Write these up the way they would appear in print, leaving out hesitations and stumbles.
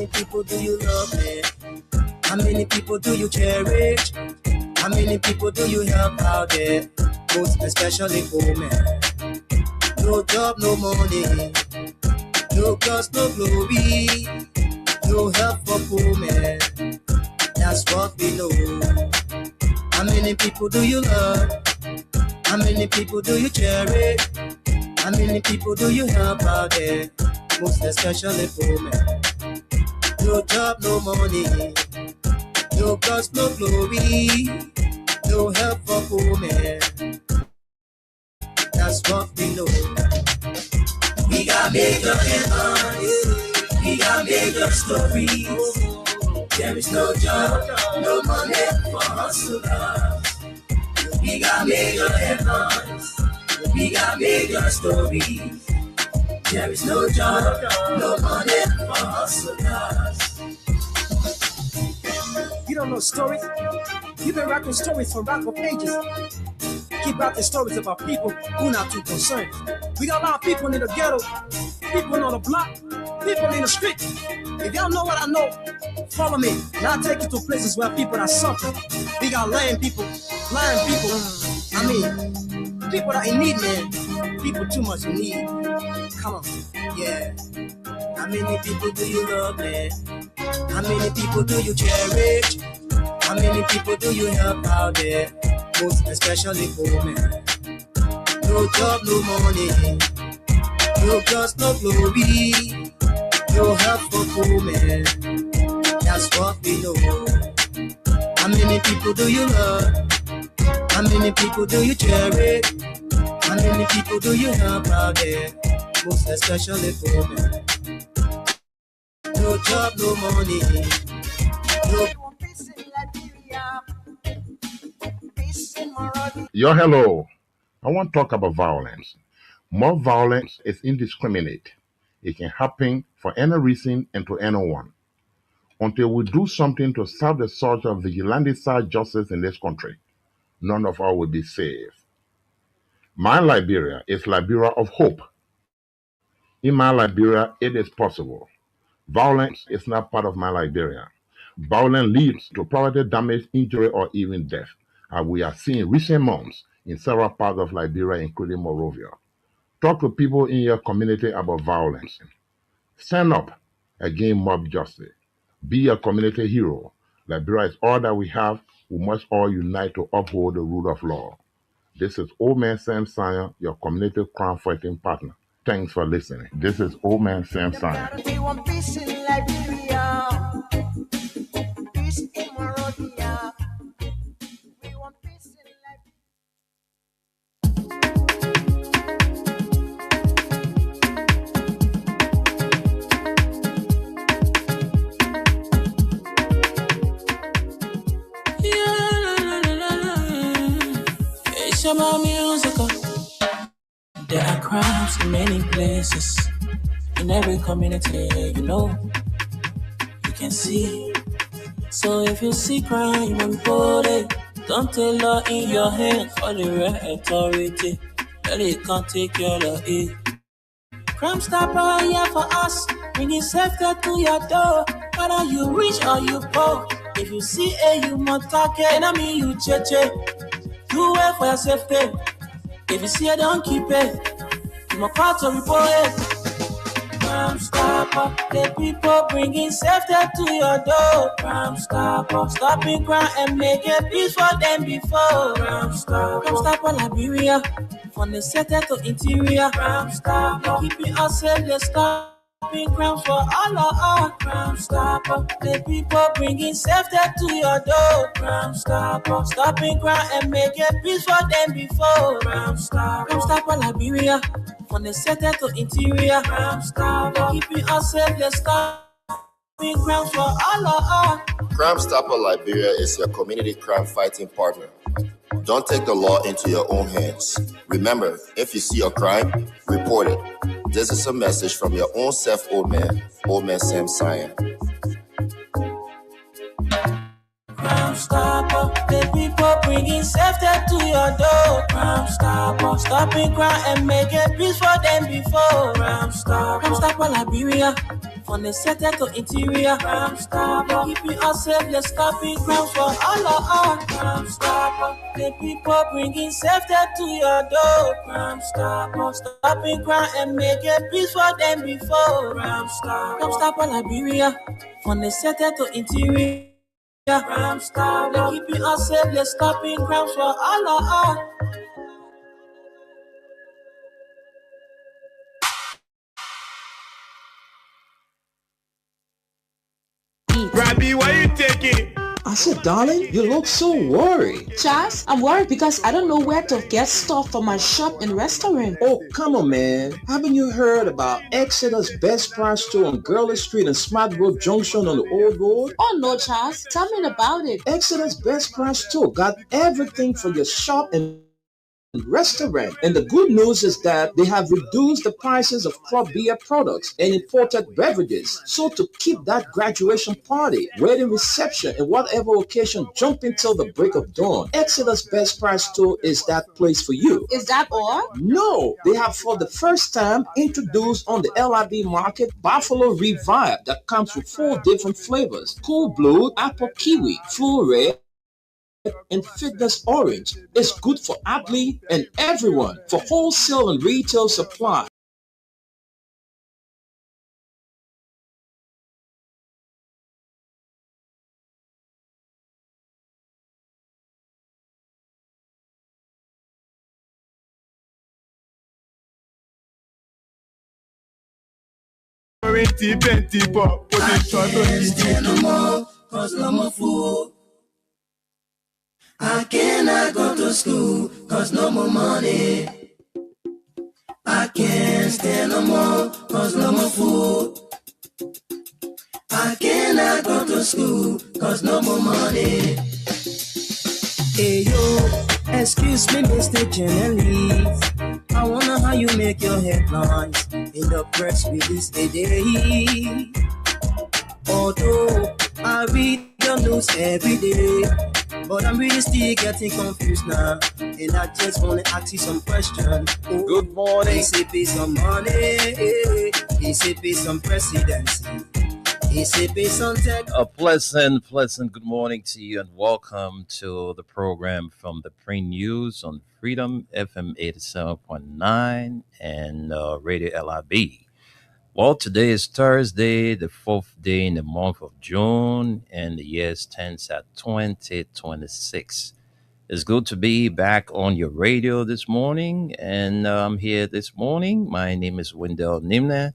many people do you love, man? How many people do you cherish? How many people do you help out there? Most especially women. No job, no money. No cause, no glory. No help for poor men. That's what we know. How many people do you love? How many people do you cherish? How many people do you help out there? Most especially poor men. No job, no money. No cause, no glory. No help for poor men. That's what we know. We got major headlines. We got major stories. There is no job, no money for hustlers. We got major headlines. We got major stories. There is no job, no money for hustlers. You don't know stories? You've been rapping stories from rapper pages. Keep rapping stories about people who not too concerned. We got a lot of people in the ghetto, people on the block, people in the street. If y'all know what I know, follow me, and I'll take you to places where people are suffering. We got lying people, I mean, people that in need, man. People too much in need. Come on, yeah. How many people do you love, man? How many people do you cherish? How many people do you help out there? Most especially women. No job, no money. No cause, no glory. No help for poor men. That's what we know. How many people do you love? How many people do you cherish? How many people do you help out there? Most especially poor men. No job, no money. No. Yo, hello. I want to talk about violence. More violence is indiscriminate. It can happen for any reason and to anyone. Until we do something to stop the surge of vigilante-style justice in this country, none of us will be safe. My Liberia is Liberia of hope. In my Liberia, it is possible. Violence is not part of my Liberia. Violence leads to property damage, injury, or even death, as we are seeing recent months in several parts of Liberia, including Monrovia. Talk to people in your community about violence. Stand up against mob justice. Be a community hero. Liberia is all that we have. We must all unite to uphold the rule of law. This is Old Man Sam Sanya, your community crime fighting partner. Thanks for listening. This is Old Man Sam Sanya. We want peace in Liberia. Peace in Monrovia. We want peace in Liberia. It's about musical. There are crimes in many places, in every community, you know, you can see. So if you see crime, you report it. Don't take law in your hands for the right authority. That it can't take care of it. Crime Stopper here for us, bringing safety to your door. Whether you rich or you poor, if you see a human target, enemy you cheche. Do it for your safety. If you see it, don't keep it. You must call to report it. Crime Stopper, the people bringing safety to your door. Crime Stopper, stopping crime and making peace for them before. Crime Stopper Liberia, from the center to interior. Crime Stopper, keeping us safe, let's stop. Crime for all of us. Crime Stopper, the people bringing safety to your door. Crime Stopper, stopping crime and making peace for them before. Crime Stopper Liberia, from the center to interior. Crime Stopper, keeping us safe, let's stop. Crime for all of us. Crime Stopper Liberia is your community crime fighting partner. Don't take the law into your own hands. Remember, if you see a crime, report it. This is a message from your own self, Old Man Sam Sanya. Crime Stopper, the people bringing safety to your door. Crime Stopper, stopping crime and making peace for them before. Crime Stopper Liberia, From the center to interior, Crime Stopper. Keeping us safe, let's stopping crimes for all of us. Crime Stopper. The people bringing safety to your door. Crime Stopper. Stopping crime and making peace for them before. Crime Stopper Liberia. From the center to interior, Crime Stopper. Keeping us safe, let's stopping crimes for all of us. Robbie, why you taking? I said, darling, you look so worried. Charles, I'm worried because I don't know where to get stuff for my shop and restaurant. Oh, come on, man. Haven't you heard about Exeter's Best Price Store on Gurley Street and Smart Road Junction on the Old Road? Oh, no, Charles. Tell me about it. Exeter's Best Price Store got everything for your shop and restaurant. And the good news is that they have reduced the prices of crop beer products and imported beverages. So to keep that graduation party, wedding reception, and whatever occasion jumping till the break of dawn, Exeter's Best Price Store is that place for you. Is that all? No, they have for the first time introduced on the LIB market Buffalo Revive that comes with 4 different flavors: Cool Blue, Apple Kiwi, Full Red, and Fitness Orange. Is good for athlete and everyone. For wholesale and retail supply, Plenty pop, position Stand no more, cause no more food. I cannot go to school, cause no more money. I can't stand no more, cause no more food. I cannot go to school, cause no more money. Hey yo, excuse me, Mr. Journalist. I wonder how you make your headlines in the press release today. Although I read the news every day, but I'm really still getting confused now. And I just want to ask you some questions. Oh, good morning. He say pay some money. He say pay some presidency. He say pay some tech. A pleasant good morning to you and welcome to the program from the Pre-News on Freedom FM 87.9 and Radio LIB. Well, today is Thursday, the 4th day in the month of June, and the year stands at 2026. It's good to be back on your radio this morning, and I'm here this morning. My name is Wendell Nimne,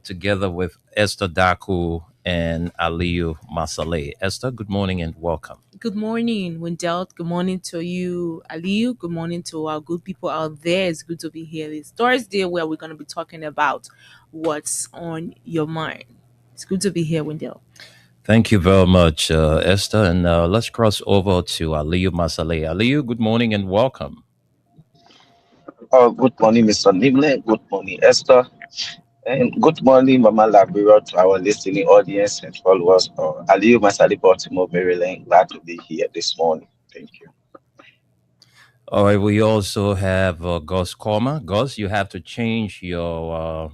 together with Esther Daku and Aliyu Masale. Esther, good morning and welcome. Good morning, Wendell. Good morning to you, Aliyu. Good morning to our good people out there. It's good to be here this Thursday where we're going to be talking about what's on your mind. It's good to be here, Wendell. Thank you very much, Esther. And let's cross over to Aliyu Masale. Aliyu, good morning and welcome. Good morning, Mr. Nimle. Good morning, Esther. And good morning, Mama Labira, to our listening audience and followers. Aliyu Masali, Baltimore, Maryland. Glad to be here this morning. Thank you. All right. We also have Gus Korma. Gus, you have to change your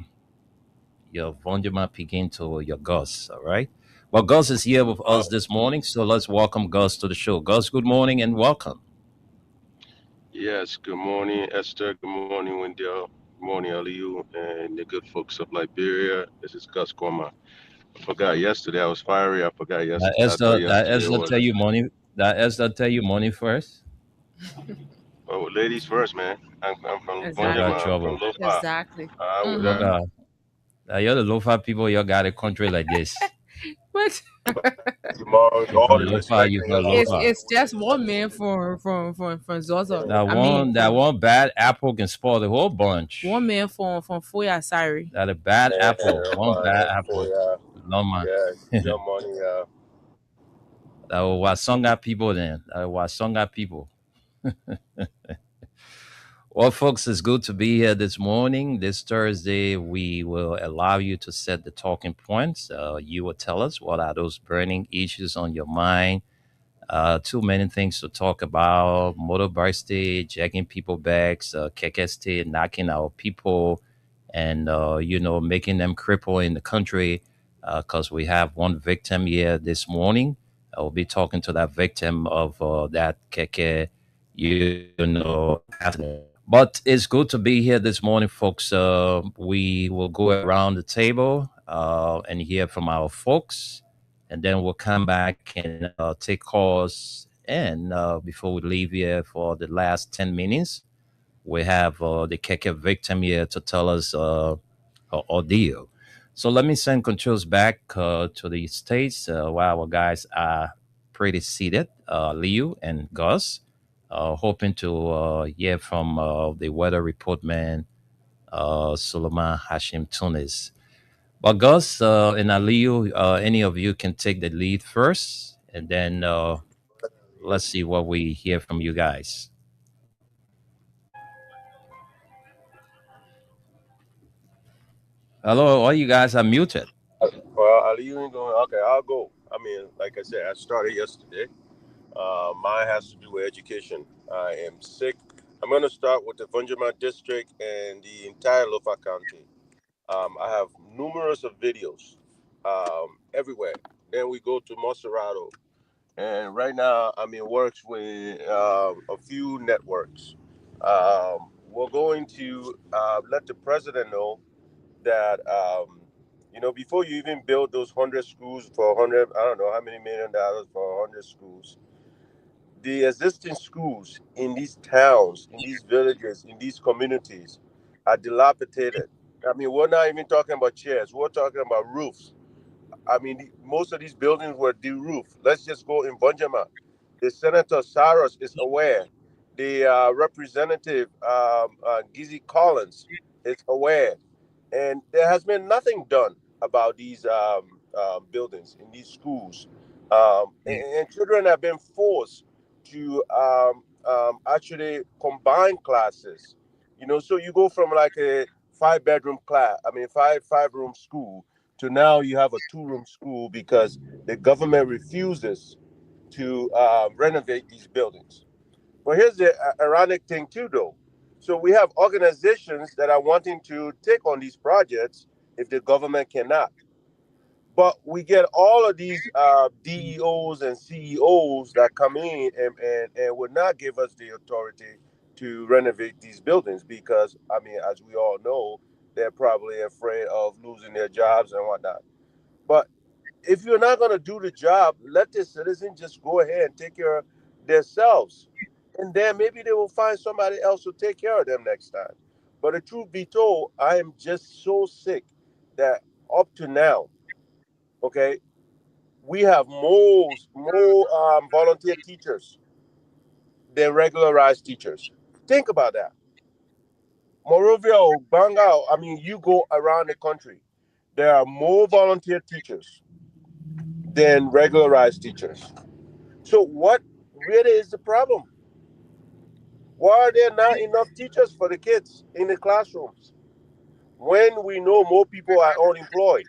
volume begin to your Gus. All right. Well, Gus is here with us this morning, so let's welcome Gus to the show. Gus, good morning and welcome. Yes, good morning, Esther. Good morning, Wendell. Good morning, Aliyu, and the good folks of Liberia. This is Gus Korma. I forgot yesterday. I was fiery. I forgot yesterday. Esther tell you money. That Esther tell you money first. Oh, ladies first, man. I'm from Exactly. from Lofa. Exactly. You're the low-fi people. You got a country like this. But Tomorrow, all the respect. it's just one man from Zozo. That one bad apple can spoil the whole bunch. One man from Foya, sorry. That a bad apple. One bad apple. No man. Yeah, your money. That was Wasonga people then. That was Wasonga people. Well, folks, it's good to be here this morning. This Thursday, we will allow you to set the talking points. You will tell us what are those burning issues on your mind. Too many things to talk about. Motorbike state, jacking people backs, keke state, knocking our people, and making them cripple in the country, because we have one victim here this morning. I'll be talking to that victim of that keke, accident. But it's good to be here this morning, folks. We will go around the table and hear from our folks, and then we'll come back and take calls. And before we leave here for the last 10 minutes, we have the Keke victim here to tell us her ordeal. So let me send controls back to the States while our guys are pretty seated, Liu and Gus, hoping to hear from the weather report man, Suleiman Hashim Tunis. But Gus and Aliyu, any of you can take the lead first, and then let's see what we hear from you guys. Hello, all you guys are muted. Well, Ali, you ain't going. Okay, I'll go. I mean, like I said, I started yesterday. Mine has to do with education. I am sick. I'm going to start with the Vunjama district and the entire Lofa County. I have numerous of videos everywhere. Then we go to Monserrato. And right now, I'm in works with a few networks. We're going to let the president know that before you even build those 100 schools for 100, I don't know how many $1 million for 100 schools, the existing schools in these towns, in these villages, in these communities are dilapidated. I mean, we're not even talking about chairs, we're talking about roofs. I mean, most of these buildings were de-roofed. Let's just go in Bunjama. The Senator Saros is aware. The Representative Gizzy Collins is aware. And there has been nothing done about these buildings in these schools. And children have been forced to actually combine classes. So you go from like a 5-bedroom class, five-room school, to now you have a 2-room school because the government refuses to renovate these buildings. But here's the ironic thing too, though. So we have organizations that are wanting to take on these projects if the government cannot. But we get all of these DEOs and CEOs that come in and would not give us the authority to renovate these buildings because, as we all know, they're probably afraid of losing their jobs and whatnot. But if you're not going to do the job, let the citizens just go ahead and take care of themselves. And then maybe they will find somebody else to take care of them next time. But the truth be told, I am just so sick that up to now, okay, we have more volunteer teachers than regularized teachers. Think about that. Morovia or Bangao, you go around the country, there are more volunteer teachers than regularized teachers. So what really is the problem? Why are there not enough teachers for the kids in the classrooms when we know more people are unemployed?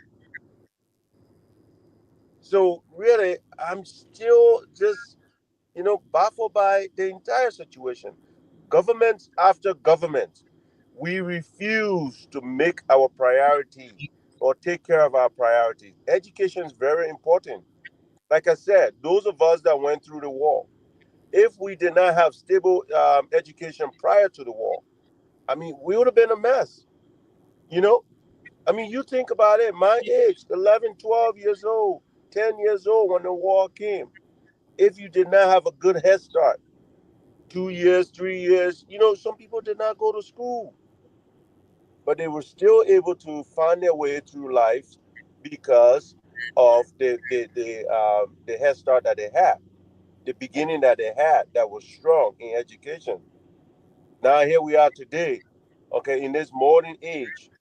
So really, I'm still just, baffled by the entire situation. Government after government, we refuse to make our priority or take care of our priorities. Education is very important. Like I said, those of us that went through the war, if we did not have stable education prior to the war, we would have been a mess. You think about it, my age, 11, 12 years old, 10 years old when the war came. If you did not have a good head start, 2 years, 3 years, some people did not go to school, but they were still able to find their way through life because of the head start that they had, the beginning that they had that was strong in education. Now here we are today, okay, in this modern age,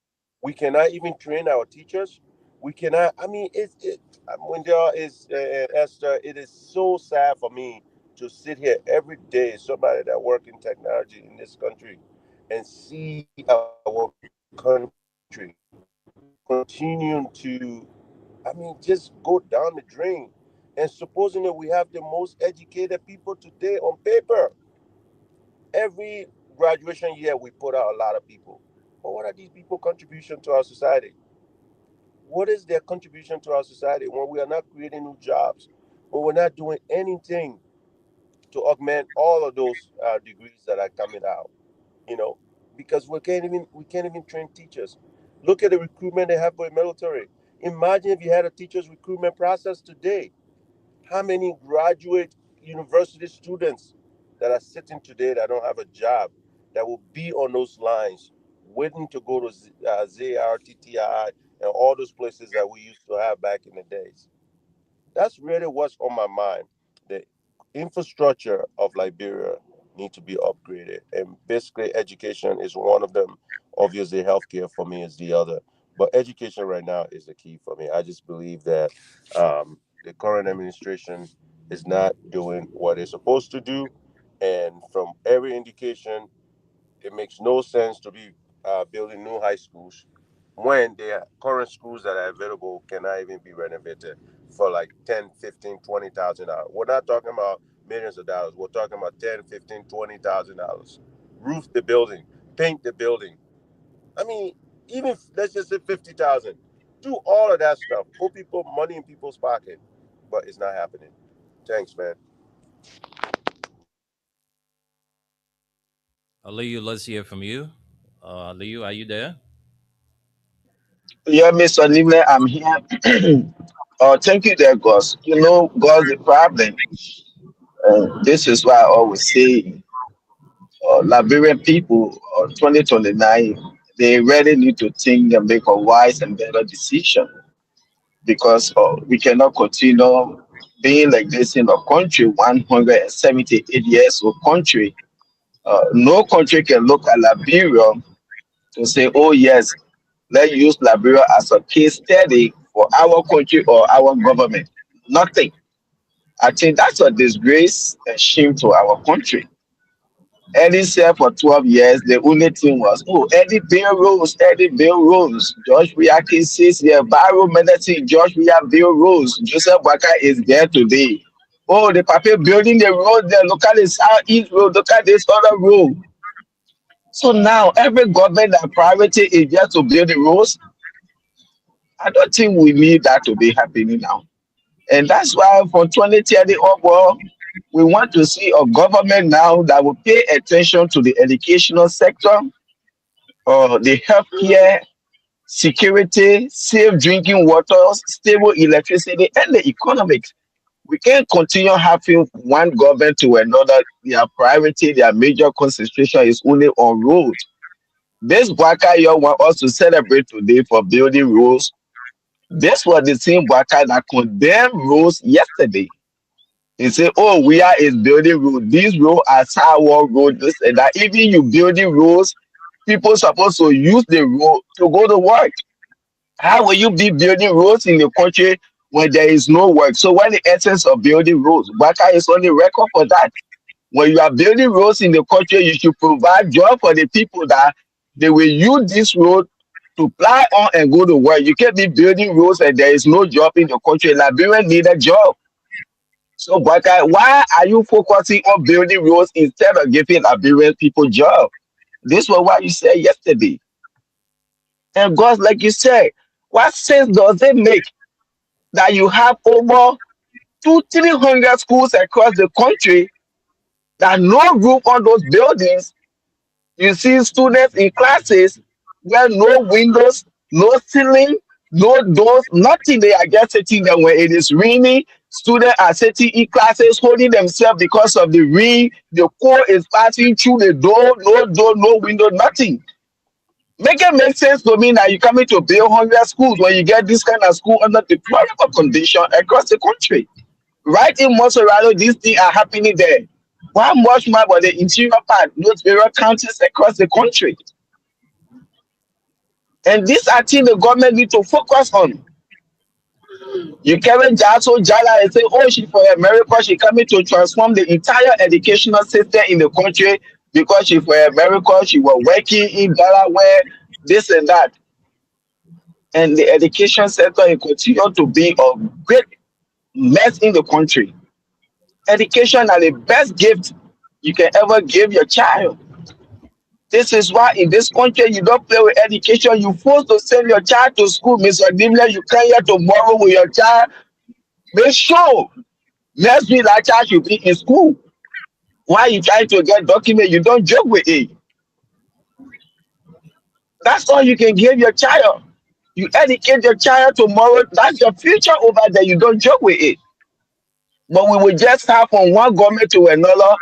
we cannot even train our teachers. We cannot. When there is Esther, it is so sad for me to sit here every day, somebody that work in technology in this country, and see our country continuing to, just go down the drain. And supposing that we have the most educated people today on paper, every graduation year we put out a lot of people. But what are these people' contribution to our society? What is their contribution to our society when we are not creating new jobs, when we're not doing anything to augment all of those degrees that are coming out? You know, because we can't even train teachers. Look at the recruitment they have for the military. Imagine if you had a teachers recruitment process today. How many graduate university students that are sitting today that don't have a job that will be on those lines waiting to go to ZRTTI and all those places that we used to have back in the days? That's really what's on my mind. The infrastructure of Liberia need to be upgraded, and basically education is one of them. Obviously, healthcare for me is the other, but education right now is the key for me. I just believe that the current administration is not doing what it's supposed to do, and from every indication, it makes no sense to be building new high schools when the current schools that are available cannot even be renovated for like 10, 15, 20,000 dollars. We're not talking about millions of dollars. We're talking about 10, 15, 20,000 dollars. Roof the building, paint the building. I mean, even let's just say 50,000. Do all of that stuff. Put people money in people's pocket, but it's not happening. Thanks, man. Aliyu, let's hear from you. Aliyu, are you there? Yeah, Mr. Nimle, I'm here. Thank you there, Gus. You know, Gus, the problem, this is why I always say, Liberian people, 2029, they really need to think and make a wise and better decision because we cannot continue being like this in a country, 178 years old country. No country can look at Liberia to say, oh, yes, let's use Liberia as a case study for our country or our government. Nothing. I think that's a disgrace and shame to our country. Eddie said for 12 years, the only thing was, oh, Eddie Bill Rose, Eddie Bill Rose. George Weah says, yeah, Barrow Medicine, George Weah Bill Rose. Joseph Waka is there today. Oh, the people building the road there. Look at the Southeast Road. Look at this other road. So now every government and priority is just to build the roads. I don't think we need that to be happening now. And that's why for 2030 overall, we want to see a government now that will pay attention to the educational sector, the healthcare, security, safe drinking water, stable electricity, and the economics. We can't continue having one government to another. Their priority, their major concentration is only on roads. This Bwaka you want us to celebrate today for building roads. This was the same Bwaka that condemned roads yesterday. He say, oh, we are is building road. These roads are sidewalk road, this and that. Even you building roads, people supposed to use the road to go to work. How will you be building roads in the country when there is no work? So what the essence of building roads? Baka is on the record for that. When you are building roads in the country, you should provide job for the people that they will use this road to fly on and go to work. You can't be building roads and there is no job in the country. Liberians need a job. So, Baka, why are you focusing on building roads instead of giving Liberian people job? This was what you said yesterday. And God, like you said, what sense does it make that you have over 300 schools across the country that no roof on those buildings? You see students in classes where no windows, no ceiling, no doors, nothing. They are just sitting there when it is raining. Students are sitting in classes holding themselves because of the rain. The cold is passing through the door, no window, nothing. Make it make sense to me that you coming to build 100 schools when you get this kind of school under deplorable condition across the country. Right in Monserrado, these things are happening there. Why much more about the interior part, those various counties across the country? And this I think the government need to focus on. You carry Jaso Jala and say, oh, she for America, she coming to transform the entire educational system in the country because she for America, she was working in Delaware, this and that. And the education sector will continue to be a great mess in the country. Education are the best gift you can ever give your child. This is why in this country you don't play with education. You forced to send your child to school, Mr. Dimle. You come here tomorrow with your child. Make sure next week that child should be in school. Why you trying to get document? You don't joke with it. That's all you can give your child. You educate your child tomorrow. That's your future over there. You don't joke with it. But we will just have from one government to another.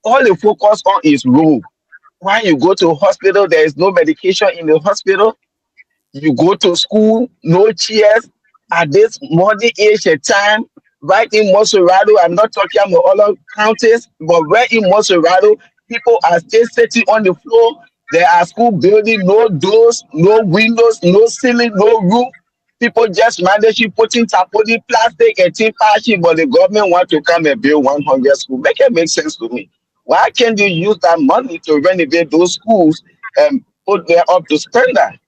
All the focus on is rule. Why you go to hospital, there is no medication in the hospital. You go to school, no chairs. At this modern age and time, right in Monserrado, I'm not talking about other counties, but right in Monserrado, people are still sitting on the floor. There are school buildings, no doors, no windows, no ceiling, no roof. People just managing putting tarpaulin, plastic, and tin patching, but the government want to come and build 100 schools. Make it make sense to me. Why can't you use that money to renovate those schools and put them up to standard?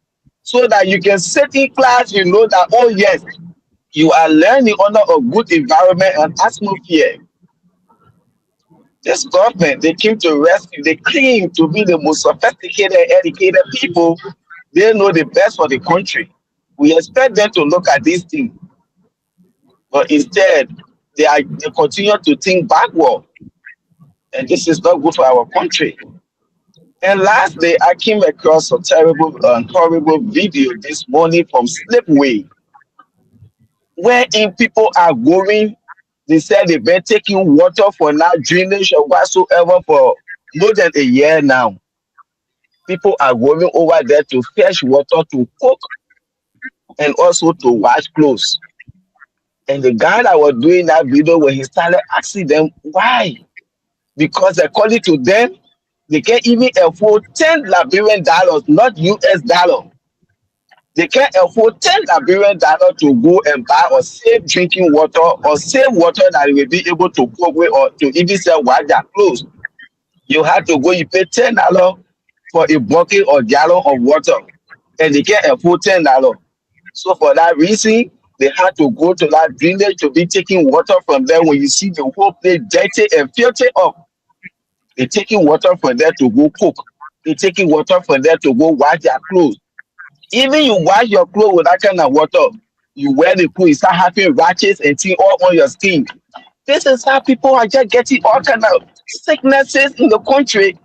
So that you can sit in class, you know that, oh yes, you are learning under a good environment and atmosphere. This government, they came to rescue, they claim to be the most sophisticated, educated people. They know the best for the country. We expect them to look at these things, but instead, they continue to think backward, and this is not good for our country. And lastly, I came across a terrible and horrible video this morning from Slipway, wherein people are going. They said they've been taking water for now, drainage or whatsoever for more than a year now. People are going over there to fetch water to cook and also to wash clothes. And the guy that was doing that video, when he started asking them why, because according to them, they can't even afford 10 Liberian dollars, not US dollar. They can't afford 10 Liberian dollars to go and buy or save drinking water or save water that they will be able to cook with or to even sell while they're closed. You have to go, you pay $10 for a bucket or gallon of water, and they can't afford $10. So for that reason, they had to go to that village to be taking water from there. When you see the whole place dirty and filthy up, they're taking water from there to go cook. They're taking water from there to go wash their clothes. Even you wash your clothes with that kind of water, you wear the clothes, you start having rashes and things all on your skin. This is how people are just getting all kind of sicknesses in the country.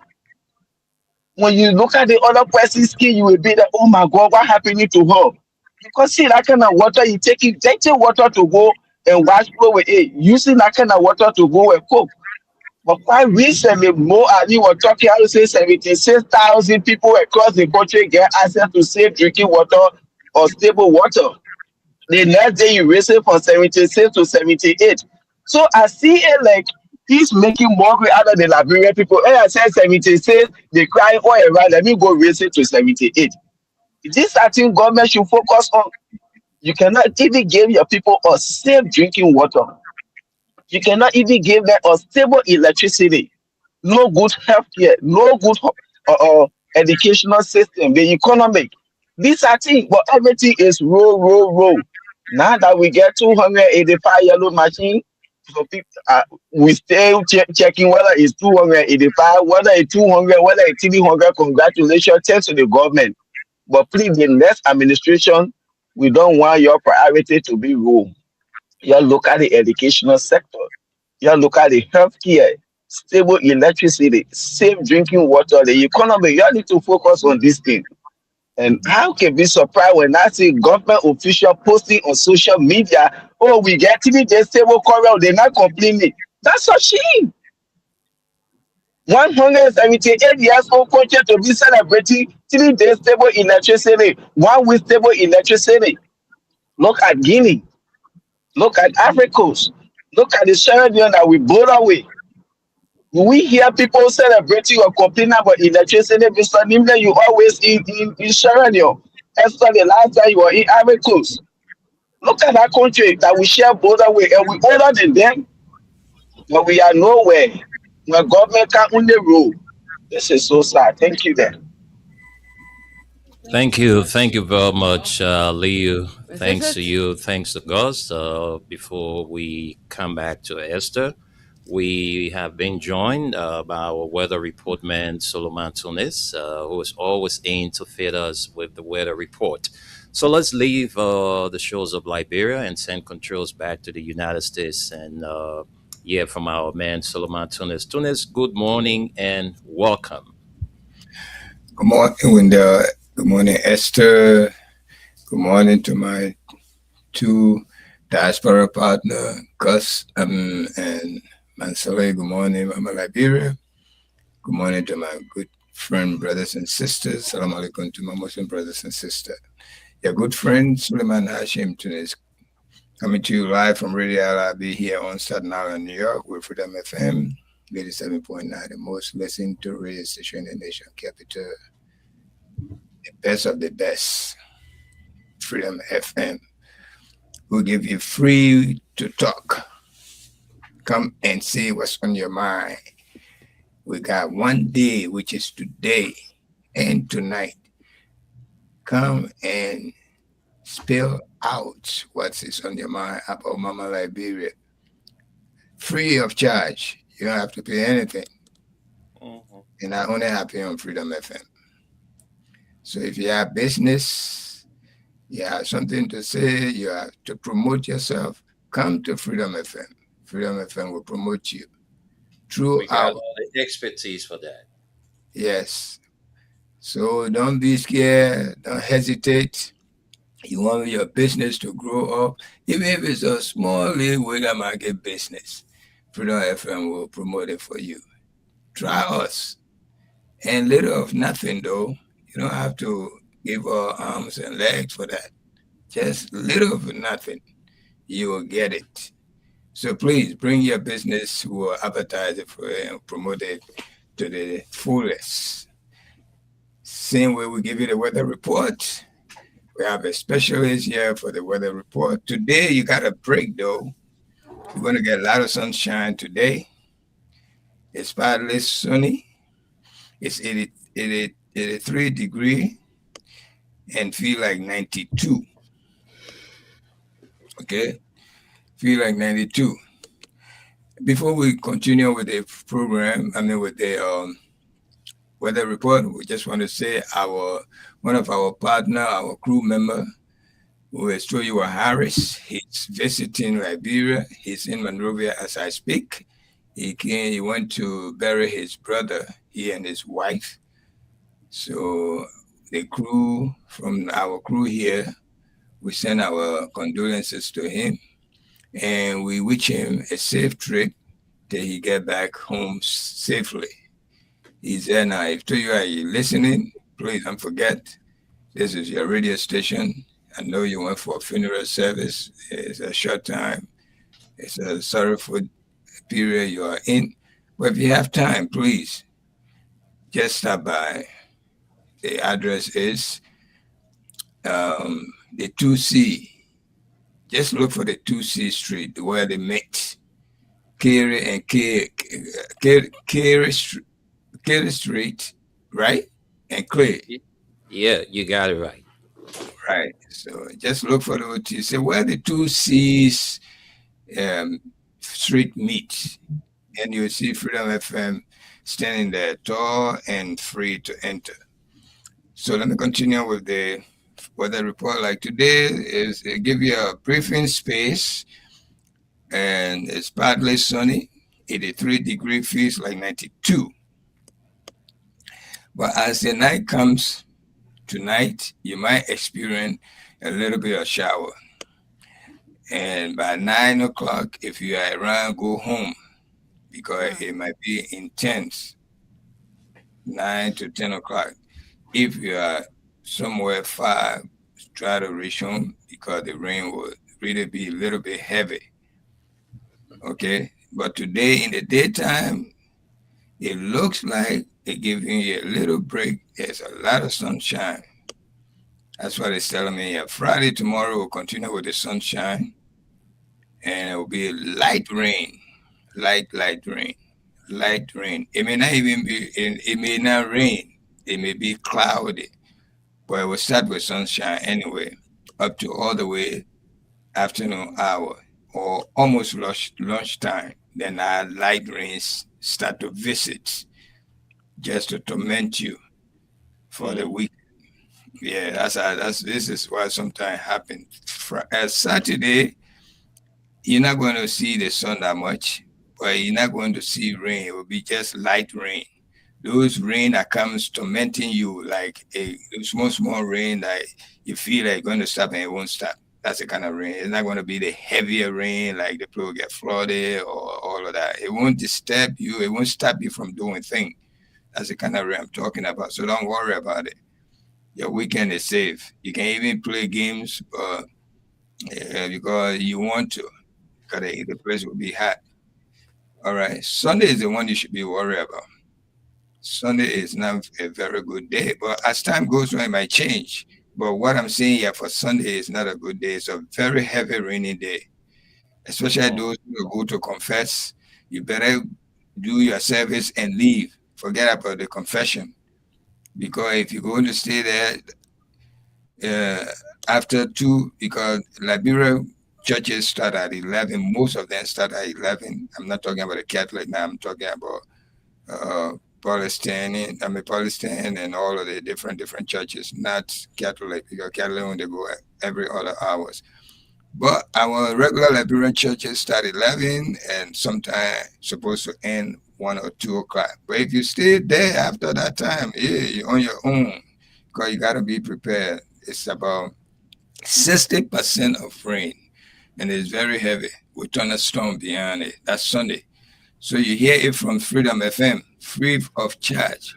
When you look at the other person's skin, you will be like, oh my God, what happening to her? Because see that kind of water, you take it, dirty water to go and wash clothes with it, using that kind of water to go and cook. But quite recently, Mo Ali was talking, I would say 76,000 people across the country get access to safe drinking water or stable water. The next day, you raise it from 76 to 78. So I see it like he's making mockery out of the Liberian people. And I said 76, they cry all around, let me go raise it to 78. This I think government should focus on. You cannot even give your people a safe drinking water. You cannot even give them a stable electricity, no good healthcare, no good educational system, the economic. These are things, but everything is roll. Now that we get 285 yellow machine, so people, we still checking whether it's 285, whether it's 200, whether it's 300. Congratulations, thanks to the government. But please, the next administration, we don't want your priority to be rural. You look at the educational sector. You look at the healthcare, stable electricity, safe drinking water, the economy. You need to focus on this thing. And how can be surprised when I see government official posting on social media, oh, we get 3 days stable corral, they're not complaining. That's a shame. 178 years old country to be celebrating 3 days stable electricity, 1 week stable electricity. Look at Guinea. Look at Africa. Look at the Sierra Leone that we brought away. We hear people celebrating or complaining about electricity. Mr. Nimble, you always in Sierra Leone. After the last time you were in Africa. Look at that country that we share border with, and we older than them, but we are nowhere. The government can only rule. This is so sad. Thank you, then. Thank you very much, Leo. Thanks to you. Thanks to Gus. Before we come back to Esther, We have been joined by our weather report man, Solomon Tunis, who is always aimed to feed us with the weather report. So let's leave the shores of Liberia and send controls back to the United States and hear from our man, Solomon Tunis. Tunis, good morning and welcome. Good morning, Wendell. Good morning, Esther. Good morning to my two diaspora partner, Gus and Mansale. Good morning, Mama Liberia. Good morning to my good friend, brothers and sisters. Salam alaikum to my Muslim brothers and sisters. Your good friend, Suleiman Hashim Tunis, coming to you live from Radio LIB here on Staten Island, New York, with Freedom FM 87.9, the most listened to radio station in the nation capital. The best of the best, Freedom FM. We'll give you free to talk. Come and see what's on your mind. We got one day, which is today and tonight. Come and spill out what is on your mind about Mama Liberia. Free of charge. You don't have to pay anything. And I only happen on Freedom FM. So if you have business, you have something to say, you have to promote yourself, come to Freedom FM. Freedom FM will promote you. We got all the expertise for that. Yes. So don't be scared. Don't hesitate. You want your business to grow up, even if it's a small little wigger market business. Freedom FM will promote it for you. Try us. And little of nothing, though. You don't have to give our arms and legs for that. Just little of nothing. You will get it. So please bring your business. We will advertise it for it and promote it to the fullest. Same way we give you the weather report. We have a specialist here for the weather report. Today, you got a break, though. You're going to get a lot of sunshine today. It's partly sunny. It's 83 degrees and feel like 92. Okay? Feel like 92. Before we continue with the program, with the weather report, we just want to say one of our partner, our crew member, who is Toyiwa Harris, he's visiting Liberia. He's in Monrovia as I speak. He went to bury his brother, he and his wife. So the crew, from our crew here, we send our condolences to him. And we wish him a safe trip till he get back home safely. He's there now. If you are listening, please don't forget, this is your radio station. I know you went for a funeral service. It's a short time. It's a sorrowful period you are in. But if you have time, please, just stop by. The address is the 2C. Just look for the 2C Street, where they meet. Carey Street, right? And Clay. Yeah, you got it right. Right. So just look for the OT. Where the 2C's street meet. And you see Freedom FM standing there, tall and free to enter. So let me continue with the weather report. Like today is give you a briefing space, and it's partly sunny. 83 degrees, feels like 92. But as the night comes tonight, you might experience a little bit of shower. And by 9 o'clock, if you are around, go home, because it might be intense. 9 to 10 o'clock. If you are somewhere far, try to reach home, because the rain will really be a little bit heavy. Okay? But today in the daytime, it looks like it giving you a little break. There's a lot of sunshine. That's what it's telling me here. Friday, tomorrow, we'll continue with the sunshine. And it will be light rain. Light rain. Light rain. It may not even be, it may not rain. It may be cloudy. But it will start with sunshine anyway, up to all the way afternoon hour or almost lunchtime. then light rains start to visit just to torment you for the week. Yeah, that's this is what sometimes happens. Saturday, you're not going to see the sun that much, but you're not going to see rain. It will be just light rain. Those rain that comes tormenting you like a small rain that you feel like going to stop and it won't stop. That's the kind of rain. It's not going to be the heavier rain like the people get flooded or all of that. It won't disturb you. It won't stop you from doing things. That's the kind of rain I'm talking about. So don't worry about it. Your weekend is safe. You can even play games because you want to, because the place will be hot. All right. Sunday is the one you should be worried about. Sunday is not a very good day, but as time goes on, it might change. But what I'm saying here for Sunday is not a good day. It's a very heavy rainy day, especially those who go to confess. You better do your service and leave. Forget about the confession. Because if you're going to stay there after 2, because Liberia churches start at 11, most of them start at 11. I'm not talking about the Catholic now, I'm talking about Protestant and all of the different churches, not Catholic, because Catholic only go every other hours. But our regular Liberian churches start 11 and sometimes supposed to end 1 or 2 o'clock. But if you stay there after that time, you're on your own, because you got to be prepared. It's about 60% of rain, and it's very heavy with thunderstorm behind it. That's Sunday. So you hear it from Freedom FM, free of charge.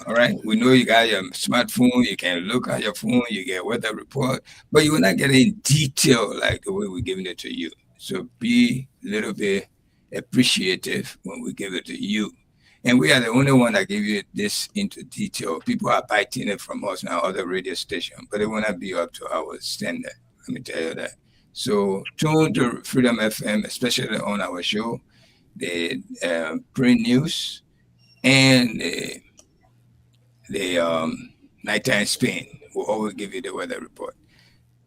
All right. We know you got your smartphone. You can look at your phone. You get weather report, but you will not get in detail like the way we're giving it to you. So be a little bit appreciative when we give it to you. And we are the only one that give you this into detail. People are biting it from us now, other radio stations, but it will not be up to our standard. Let me tell you that. So tune to Freedom FM, especially on our show, the print news and the nighttime spin will always give you the weather report.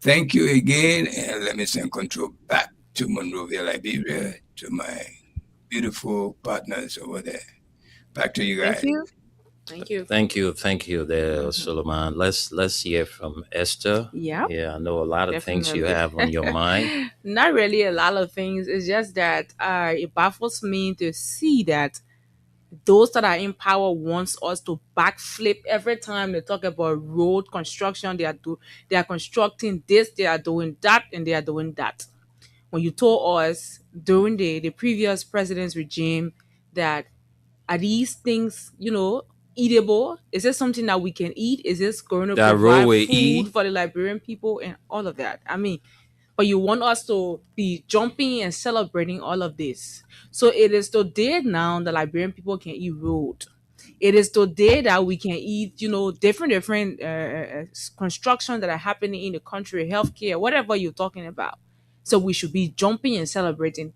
Thank you again, and let me send control back to Monrovia, Liberia, to my beautiful partners over there. Back to you guys. Thank you there, Suleiman. Let's hear from Esther. Yeah, I know a lot of things you have on your mind. Not really a lot of things. It's just that it baffles me to see that those that are in power wants us to backflip every time they talk about road construction. They are constructing this, they are doing that, and they are doing that. When you told us during the previous president's regime that are these things, eatable? Is this something that we can eat? Is this going to provide food for the Liberian people and all of that? I mean, but you want us to be jumping and celebrating all of this. So it is today now the Liberian people can eat road. It is today that we can eat, different construction that are happening in the country, healthcare, whatever you're talking about. So we should be jumping and celebrating.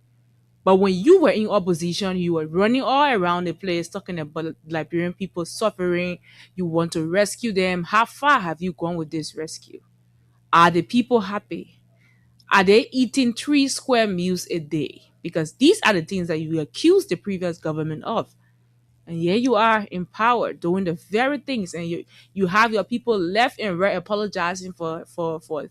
But when you were in opposition, you were running all around the place talking about Liberian people suffering. You want to rescue them. How far have you gone with this rescue? Are the people happy? Are they eating 3 square meals a day? Because these are the things that you accuse the previous government of. And here you are in power doing the very things, and you have your people left and right apologizing for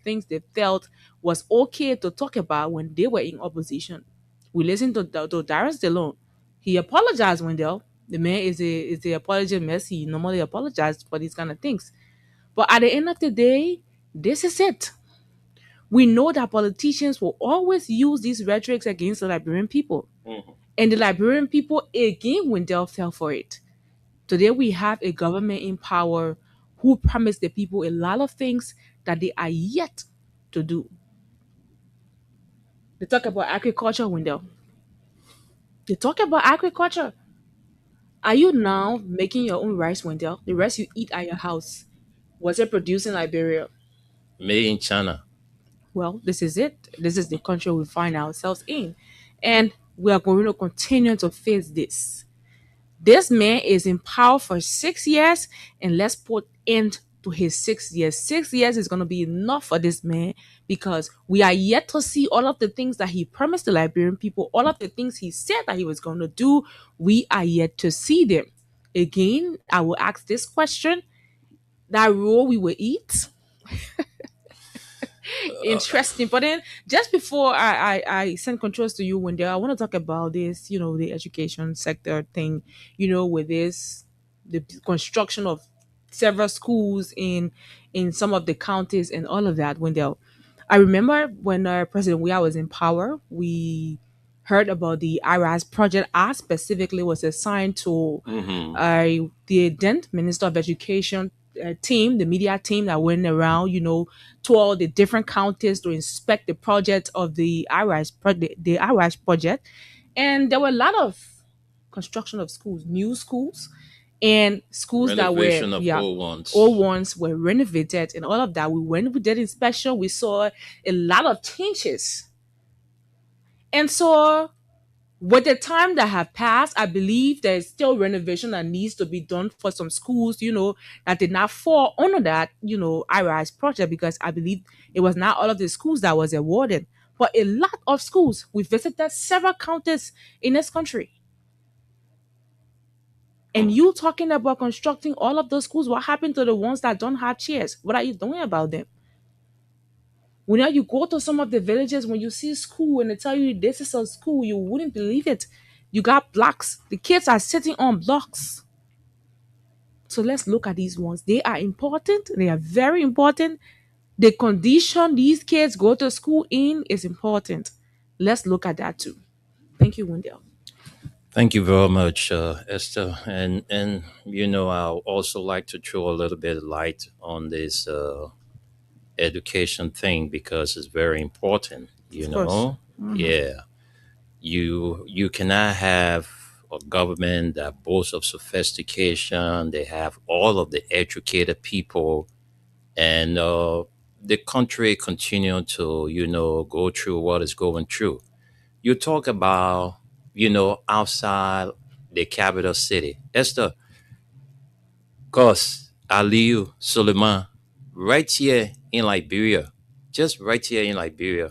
things they felt was okay to talk about when they were in opposition. We listened to Darius DeLone. He apologized when the man is a apology mess. He normally apologizes for these kind of things. But at the end of the day, this is it. We know that politicians will always use these rhetorics against the Liberian people. Mm-hmm. And the Liberian people, again, Wendell fell for it. Today, we have a government in power who promised the people a lot of things that they are yet to do. They talk about agriculture, Wendell. They talk about agriculture. Are you now making your own rice, Wendell? The rice you eat at your house, was it produced in Liberia? Made in China. Well, this is it. This is the country we find ourselves in. And we are going to continue to face this. This man is in power for 6 years, and let's put end to his 6 years. 6 years is going to be enough for this man because we are yet to see all of the things that he promised the Liberian people, all of the things he said that he was going to do. We are yet to see them. Again, I will ask this question: that role we will eat? Interesting. But then just before I send controls to you, Wendell, I want to talk about this, the education sector thing, with the construction of several schools in some of the counties and all of that, Wendell. I remember when President Weah was in power, we heard about the IRAS project. I specifically was assigned to the then Minister of Education team, the media team that went around, to all the different counties to inspect the project of the IRAS project. And there were a lot of construction of schools, new schools, and schools that were Renovation of old ones. old ones were renovated and all of that. We did inspection, we saw a lot of changes. And so with the time that have passed, I believe there is still renovation that needs to be done for some schools, that did not fall under that, IRAS project, because I believe it was not all of the schools that was awarded, but a lot of schools. We visited several counties in this country. And you talking about constructing all of those schools, what happened to the ones that don't have chairs? What are you doing about them? When you go to some of the villages, when you see school and they tell you this is a school, you wouldn't believe it. You got blocks. The kids are sitting on blocks. So let's look at these ones. They are important. They are very important. The condition these kids go to school in is important. Let's look at that too. Thank you, Wendell. Thank you very much, Esther. And I'll also like to throw a little bit of light on this education thing because it's very important. Of course. Yeah. You cannot have a government that boasts of sophistication. They have all of the educated people, and the country continue to go through what is going through. You talk about outside the capital city, Esther, Cos, Aliu, Suleiman, right here in Liberia, just right here in Liberia,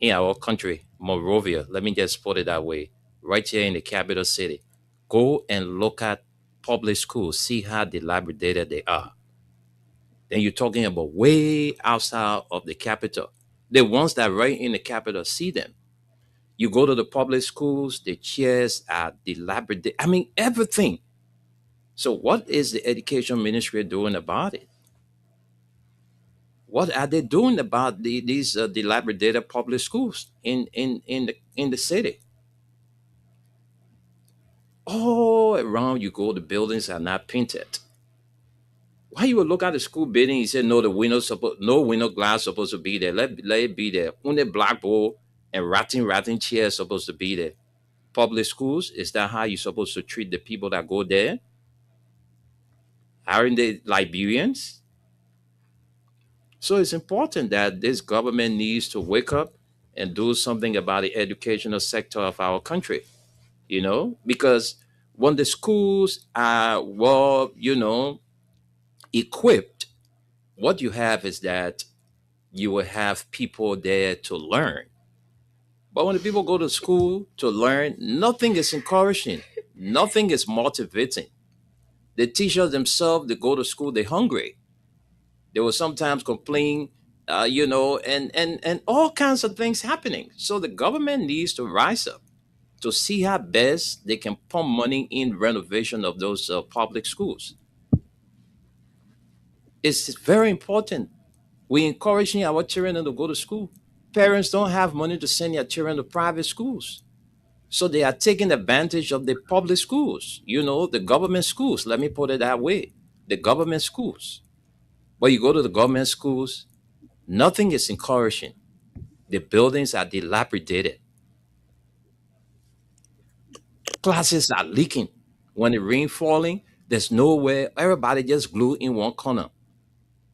in our country, Monrovia. Let me just put it that way. Right here in the capital city. Go and look at public schools, see how dilapidated they are. Then you're talking about way outside of the capital. The ones that are right in the capital, see them. You go to the public schools, the chairs are dilapidated. I mean, everything. So what is the education ministry doing about it? What are they doing about these dilapidated public schools in the city? All around you go, the buildings are not painted. Why you would look at the school building? He said no, no window glass supposed to be there. Let it be there. Only blackboard and ratting chairs supposed to be there. Public schools, is that how you're supposed to treat the people that go there? Aren't they Liberians? So it's important that this government needs to wake up and do something about the educational sector of our country, because when the schools are well, equipped, what you have is that you will have people there to learn. But when the people go to school to learn, nothing is encouraging, nothing is motivating. The teachers themselves, they go to school, they're hungry. They will sometimes complain, and all kinds of things happening. So the government needs to rise up to see how best they can pump money in renovation of those public schools. It's very important. We're encouraging our children to go to school. Parents don't have money to send their children to private schools. So they are taking advantage of the public schools, the government schools. Let me put it that way. The government schools. But you go to the government schools, nothing is encouraging. The buildings are dilapidated. Classes are leaking. When the rain falling, there's nowhere. Everybody just glued in one corner.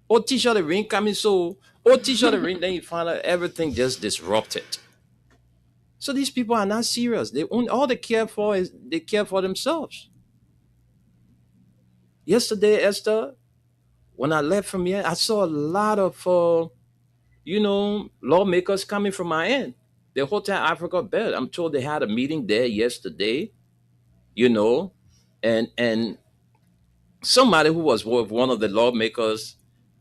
Oh, teacher, the rain coming so. Oh, teacher, the rain. Then you find out everything just disrupted. So these people are not serious. All they care for is they care for themselves. Yesterday, Esther, When I left from here, I saw a lot of lawmakers coming from my end. The Hotel Africa Bell. I'm told they had a meeting there yesterday, you know, and somebody who was one of the lawmakers,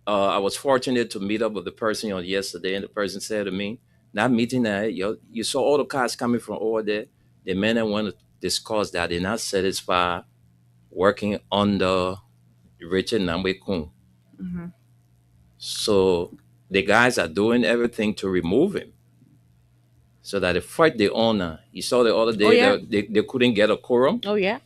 I was fortunate to meet up with the person on yesterday, and the person said to me, that meeting that you saw all the cars coming from over there, the men that want to discuss that they're not satisfied working under Richard Nambwe Kun. Mhm. So the guys are doing everything to remove him so that they fight the owner. You saw the other day Oh yeah. that they couldn't get a quorum. Oh yeah.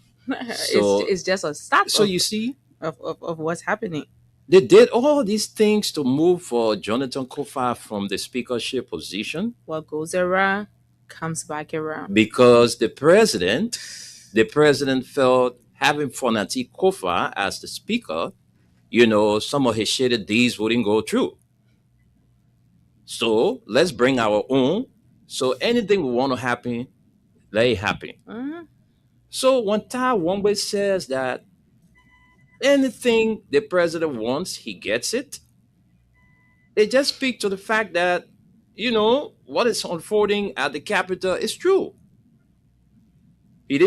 So It's just a start so you see, of what's happening. they did all these things to move for Jonathan Kofa from the speakership position What goes around comes back around. because the president felt having Fonati Kofa as the speaker, some of his shady deeds wouldn't go through. So let's bring our own. So anything we want to happen, let it happen. Mhm. So when Tai Wongwe says that anything the president wants, he gets it, they just speak to the fact that, what is unfolding at the Capitol is true. He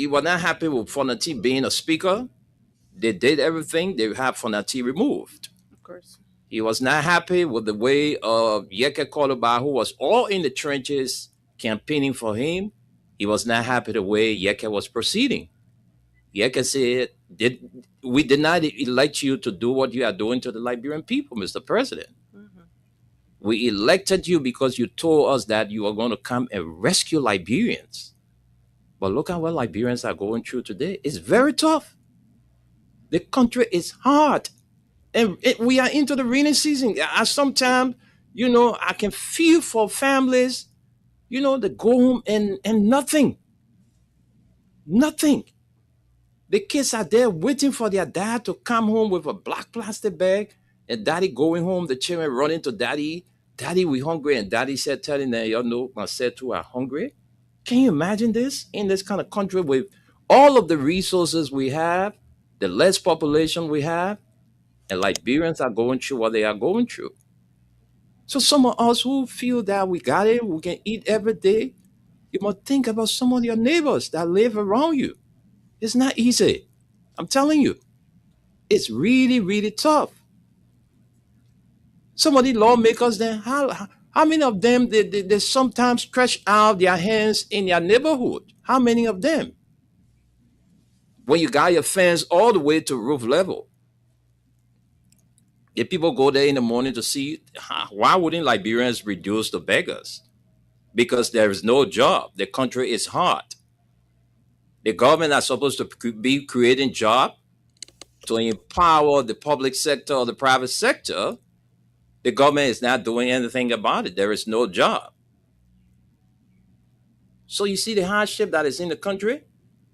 was not happy with Fonati being a speaker. They did everything. They have Fonati removed. Of course. He was not happy with the way Yeke Koloba, who was all in the trenches campaigning for him, he was not happy the way Yeke was proceeding. Yeke said, we did not elect you to do what you are doing to the Liberian people, Mr. President. We elected you because you told us that you are going to come and rescue Liberians. But look at what Liberians are going through today. It's very tough. The country is hard. And we are into the rainy season. Sometimes, I can feel for families, that go home and nothing. Nothing. The kids are there waiting for their dad to come home with a black plastic bag, and daddy going home, the children running to daddy. Daddy, we hungry. And daddy said, telling them, my said too are hungry. Can you imagine this in this kind of country with all of the resources we have, the less population we have, and Liberians are going through what they are going through? So some of us who feel that we got it, we can eat every day, you must think about some of your neighbors that live around you. It's not easy. I'm telling you. It's really, really tough. Some of the lawmakers, then, how many of them, they sometimes stretch out their hands in their neighborhood? How many of them? When you got your fence all the way to roof level. If people go there in the morning to see, why wouldn't Liberians reduce the beggars? Because there is no job. The country is hard. The government are supposed to be creating jobs to empower the public sector or the private sector. The government is not doing anything about it. There is no job. So you see the hardship that is in the country.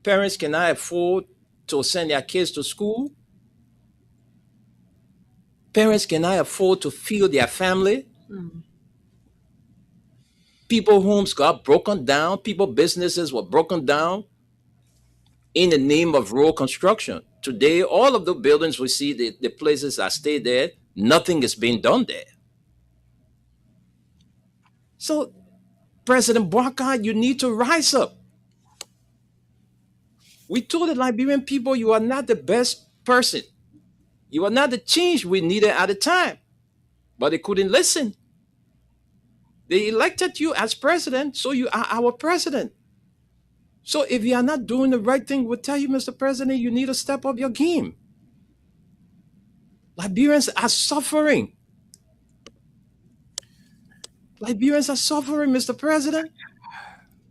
Parents cannot afford to send their kids to school. Parents cannot afford to feed their family. People homes got broken down. People businesses were broken down in the name of road construction. Today, all of the buildings we see, the places that stay there, nothing is being done there. So, President Bouaka, you need to rise up. We told the Liberian people you are not the best person. You are not the change we needed at the time. But they couldn't listen. They elected you as president, so you are our president. So if you are not doing the right thing, we'll tell you, Mr. President, you need to step up your game. Liberians are suffering. Liberians are suffering, Mr. President.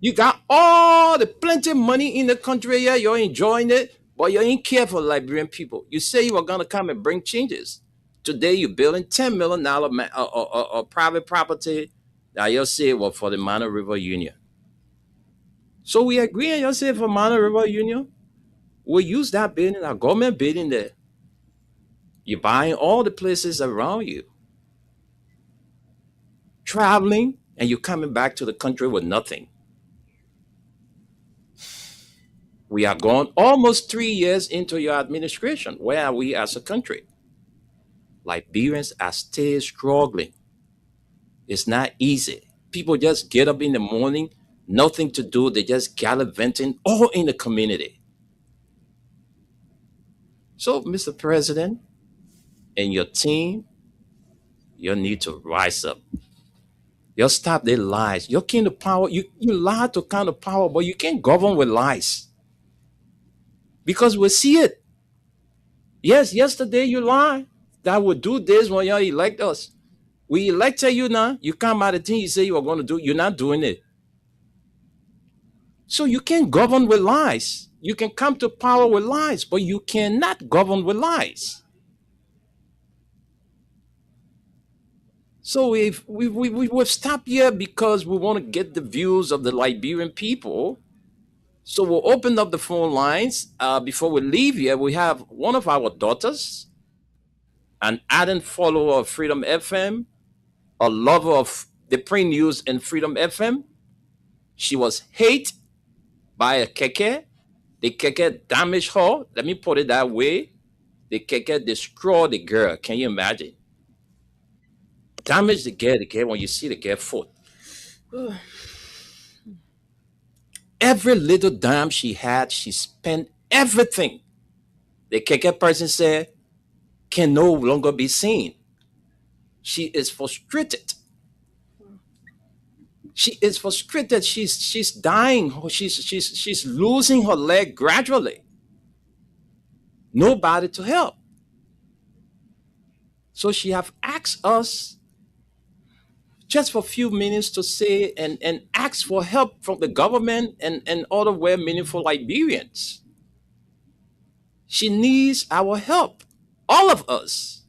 You got all the plenty of money in the country here. You're enjoying it, but you ain't care for Liberian people. You say you are going to come and bring changes. Today, you're building $10 million private property that you say was for the Mano River Union. So we agree and you say for Mano River Union, we'll use that building, our government building there. You're buying all the places around you. Traveling, and you're coming back to the country with nothing. We are gone almost 3 years into your administration. Where are we as a country? Liberians are still struggling. It's not easy. People just get up in the morning, nothing to do. They just gallivanting all in the community. So, Mr. President and your team, you need to rise up. You stop the lies. You're king of power. You lie to kind of power, but you can't govern with lies. Because we see it. Yes, yesterday you lied that would do this when you elect us. We elected you now. You come out of the thing you say you are going to do. You're not doing it. So you can't govern with lies. You can come to power with lies, but you cannot govern with lies. So if we've stopped here because we want to get the views of the Liberian people. So we'll open up the phone lines. Before we leave here, we have one of our daughters, an ardent follower of Freedom FM, a lover of the pre-news and Freedom FM. She was hate by a keke. The keke damaged her. Let me put it that way. The keke destroyed the girl. Can you imagine? Damage the girl when you see the girl foot. Every little dime she had, she spent everything. The keke person said, can no longer be seen. She is frustrated. She is frustrated. She's dying. She's losing her leg gradually. Nobody to help. So she have asked us just for a few minutes to say and ask for help from the government and other well-meaningful Liberians. She needs our help, all of us.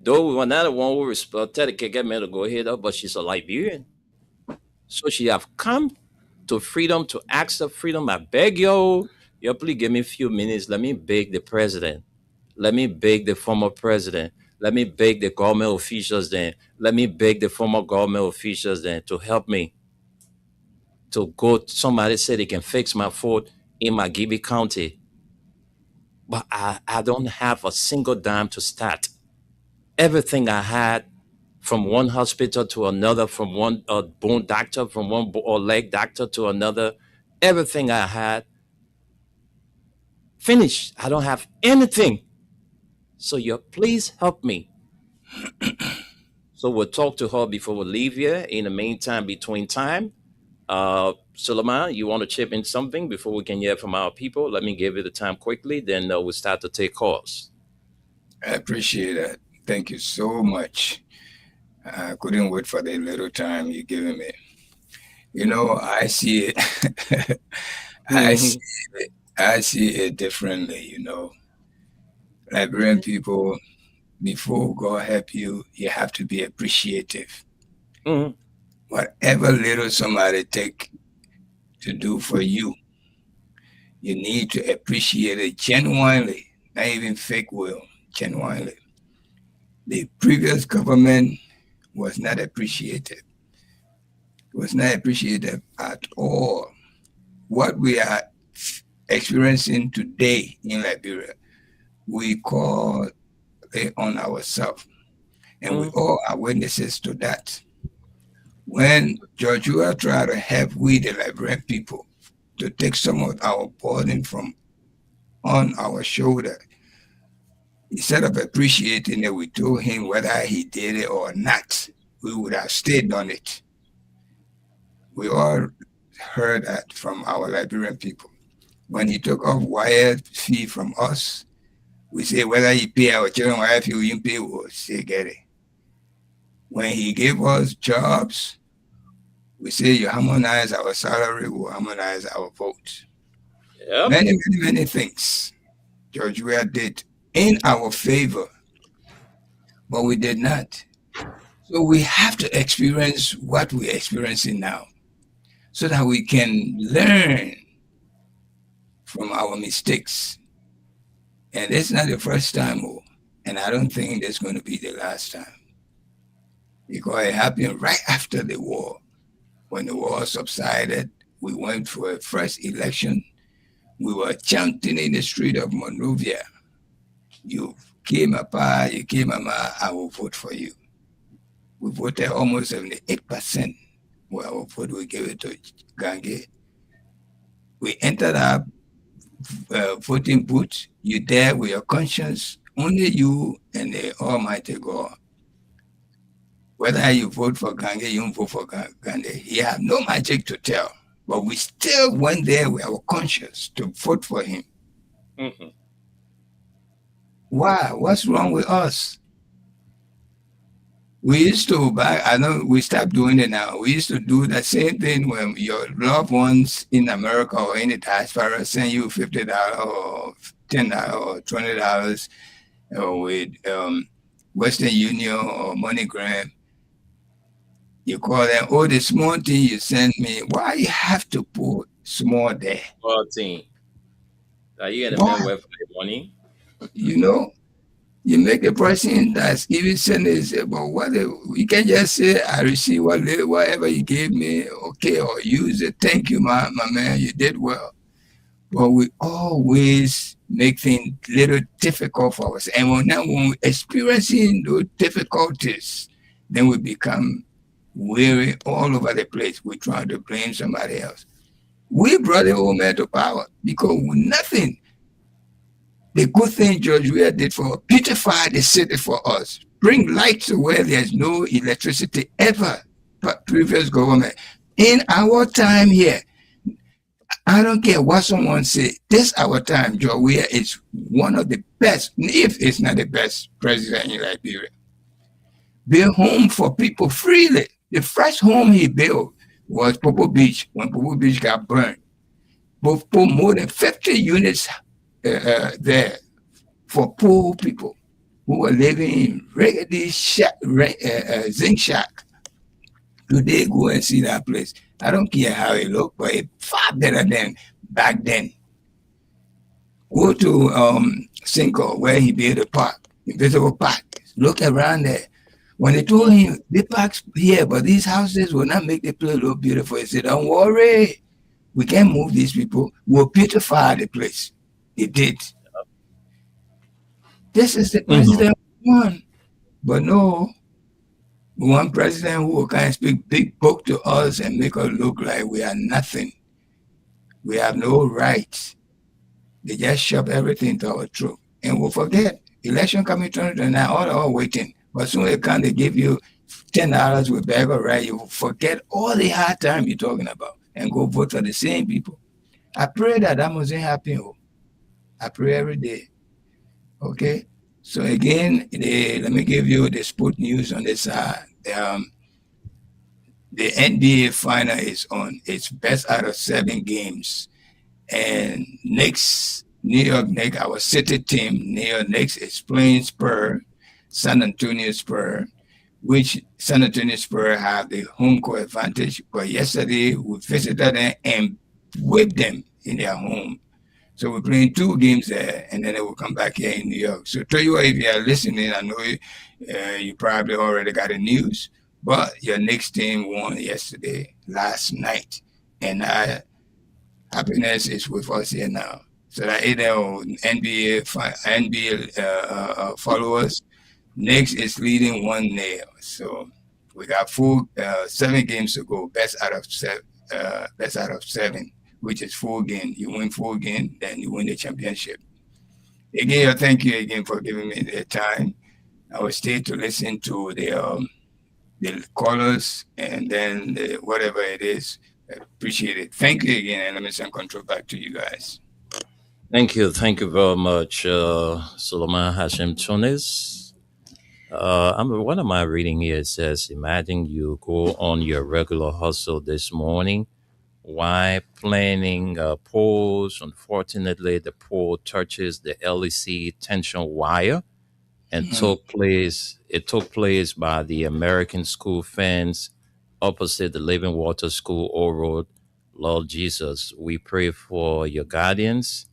Though we were not the one who tell the Keke man to go ahead up, but she's a Liberian. So she have come to Freedom to ask her, Freedom, I beg you, please give me a few minutes. Let me beg the president. Let me beg the former president. Let me beg the government officials then. Let me beg the former government officials then to help me to go. Somebody said they can fix my foot in Magibi County. But I don't have a single dime to start. Everything I had from one hospital to another, from one bone doctor, from one leg doctor to another, everything I had finished. I don't have anything. So you please help me. So we'll talk to her before we leave here. In the meantime, between time, Suleiman, you want to chip in something before we can hear from our people? Let me give you the time quickly, then we'll start to take calls. I appreciate that. Thank you so much. I couldn't wait for the little time you're giving me. You know, I see it. I see it differently, you know. Liberian people, before God help you, you have to be appreciative. Mm-hmm. Whatever little somebody take to do for you, you need to appreciate it genuinely, not even fake will, genuinely. The previous government was not appreciated. It was not appreciated at all. What we are experiencing today in Liberia, we call it on ourselves. And we all are witnesses to that. When George Weah tried to help we, the Liberian people, to take some of our burden from on our shoulder, instead of appreciating it, we told him whether he did it or not, we would have stayed on it. We all heard that from our Liberian people. When he took off wire fee from us, we say whether he pay our children wire fee, we didn't pay, we'll say get it. When he gave us jobs, we say you harmonize our salary, we'll harmonize our vote. Yep. Many things George Weah did in our favor, but we did not. So we have to experience what we're experiencing now so that we can learn from our mistakes. And it's not the first time, and I don't think it's going to be the last time. Because it happened right after the war. When the war subsided, we went for a first election. We were chanting in the street of Monrovia, you came apart, you came, Mama, I will vote for you. We voted almost 78%. Well, our vote, we gave it to Gange. We entered our voting booth. You there with your conscience, only you and the Almighty God. Whether you vote for Gange, you don't vote for Gange, he had no magic to tell. But we still went there with our conscience to vote for him. Mm-hmm. Why? What's wrong with us? We used to I know we stopped doing it now. We used to do the same thing when your loved ones in America or in the diaspora send you $50 or $10 or $20 with Western Union or MoneyGram. You call them, oh, the small thing you send me. Why you have to put small there? Small thing. Are you getting a for the money? You know, you make a person that's even sending say, but what you can just say, I receive whatever you gave me, okay, or use it. Thank you, my man, you did well. But we always make things a little difficult for us. And when we're experiencing those difficulties, then we become weary all over the place. We try to blame somebody else. We brought the old man to power because nothing. The good thing George Weah did for beautify the city for us, bring light to where there's no electricity ever, but previous government. In our time here, I don't care what someone say, this our time, George Weah is one of the best, if it's not the best president in Liberia. Build home for people freely. The first home he built was Popo Beach, when Popo Beach got burned. But put more than 50 units there for poor people who were living in raggedy zinc shack. Today, go and see that place. I don't care how it looked, but it's far better than back then. Go to Cinco, where he built a park, Invisible Park. Look around there. When they told him, the park's here, but these houses will not make the place look beautiful, he said, don't worry. We can't move these people. We'll beautify the place. He did. This is the president we want. But no, we want president who can speak big book to us and make us look like we are nothing. We have no rights. They just shove everything to our throat. And we'll forget. Election coming 2029, all waiting. But soon they come, they give you $10 with bag of rice. You forget all the hard time you're talking about and go vote for the same people. I pray that mustn't happen. I pray every day. Okay? So again, let me give you the sport news on this side. The NBA final is on. It's best out of 7 games. And Knicks, New York Knicks, our city team, New York Knicks is playing Spurs, San Antonio Spurs, which San Antonio Spurs have the home court advantage. But yesterday we visited them and whipped them in their home. So we're playing 2 games there, and then they will come back here in New York. So tell you what, if you are listening, I know you probably already got the news, but your Knicks team won yesterday, last night, and happiness is with us here now. So that NBA followers, Knicks is leading 1-0. So we got 7 games to go. Best out of 7, which is 4 games. You win 4 games, then you win the championship. Again, thank you again for giving me the time. I will stay to listen to the callers and then whatever it is. I appreciate it. Thank you again, and let me send control back to you guys. Thank you very much, Solomon Hashem Tunis. One of my reading here says, imagine you go on your regular hustle this morning. Why planning poles? Unfortunately, the pole touches the LEC tension wire and took place by the American school fence opposite the Living Water School, Old Road. Lord Jesus, we pray for your guardians.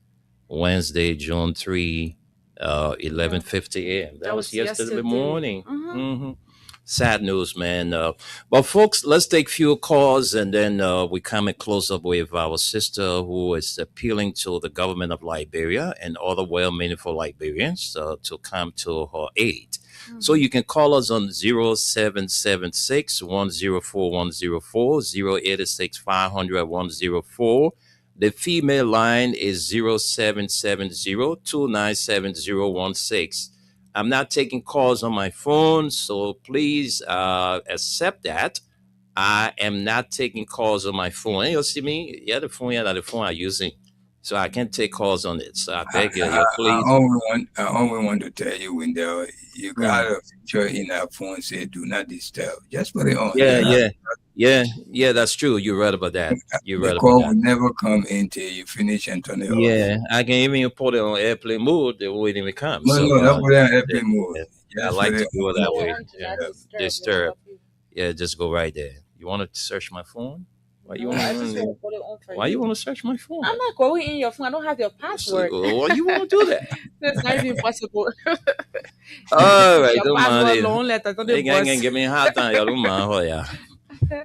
Wednesday, June 3, 11:50 a.m. That was yesterday morning. Sad news, man. But folks, let's take few calls and then we come and close up with our sister who is appealing to the government of Liberia and other well-meaningful Liberians to come to her aid. So you can call us on 0776 104 104, 086 500 104. The female line is 0770 297 I'm not taking calls on my phone, so please accept that. I am not taking calls on my phone. You see me? Yeah, the phone I'm using. So I can't take calls on it. So I beg you, please. I only want to tell you, Wendell, you got a feature in our phone say do not disturb. Just put it on. Yeah, that's true. You're right about that. You're right The about call that. will never come until you finish and turn it off. Yeah, I can even put it on airplane mode. It won't even come. No, don't put it on airplane mode. I Just like put to it do it that on way. Yeah. Disturb. Yeah, just go right there. You want to search my phone? Why you want Why you want to search my phone? I'm not going in your phone. I don't have your password. Why you want to do that? That's not even possible. All right, Your don't mind password it. alone, let us know the Hey, gang, boss. give me a hard time. Y'all don't mind. Oh, yeah.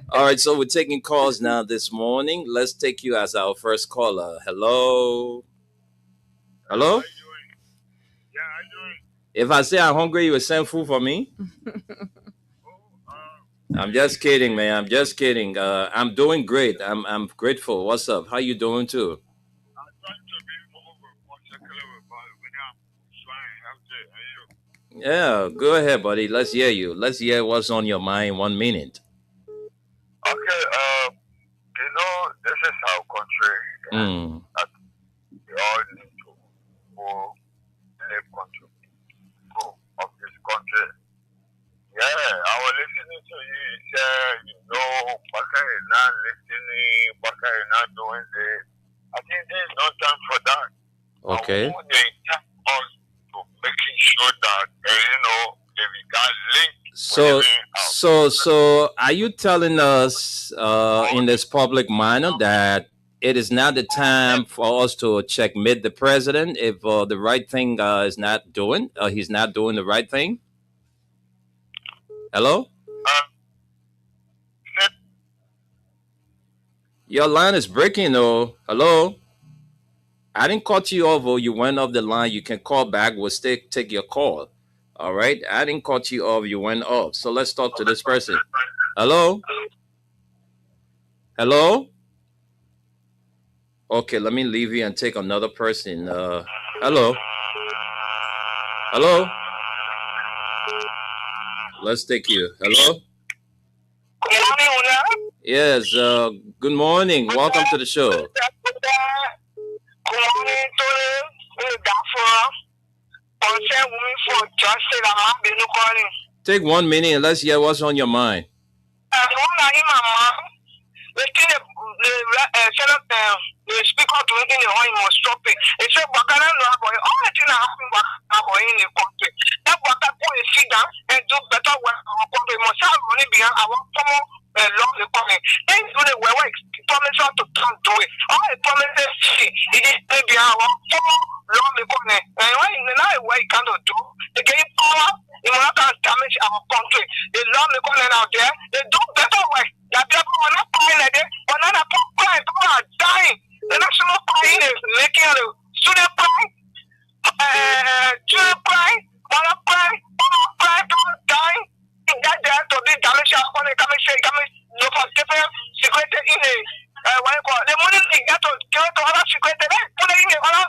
All right, so we're taking calls now this morning. Let's take you as our first caller. Hello? Hello? If I say I'm hungry, you will send food for me? I'm just kidding, man. I'm just kidding. I'm doing great. I'm grateful. What's up? How you doing too? Yeah, go ahead, buddy. Let's hear you. Let's hear what's on your mind. 1 minute. Okay, this is our country. That we all need to go live country, go of this country. Yeah, I was listening to you. You said, Baka is not listening, Baka is not doing this. I think this is not time for that. Okay. I want the entire us to making sure that, if we got linked. So are you telling us in this public manner that it is not the time for us to checkmate the president if the right thing is not doing, he's not doing the right thing? Hello? Your line is breaking, though. Hello? I didn't cut you off or you went off the line. You can call back. We'll still take your call. All right? I didn't cut you off. You went off. So let's talk to this person. Hello? Hello? Okay, let me leave you and take another person. Hello? Hello? Let's take you. Hello? Yes, good morning. Welcome to the show. Take 1 minute and let's hear what's on your mind. The speaker to in the oil must stop it. It said, Bakana no boy, all the things that happen back in the country. That Baka go and sit down and do better work our country. Must have money behind our common law the country. Then do the way promise us to come do it. All the promises it is behind our common law the country. And when in the way you cannot do, they get power, you will not damage our country. They love the country out there, they do better work. The people are not crying like that, but not a crying, people are dying. The national crying is making the student cry, children cry, mother cry, people dying. That they have to be damaged. Look for different security in the what you call the money they got to give to other security. Put it in the other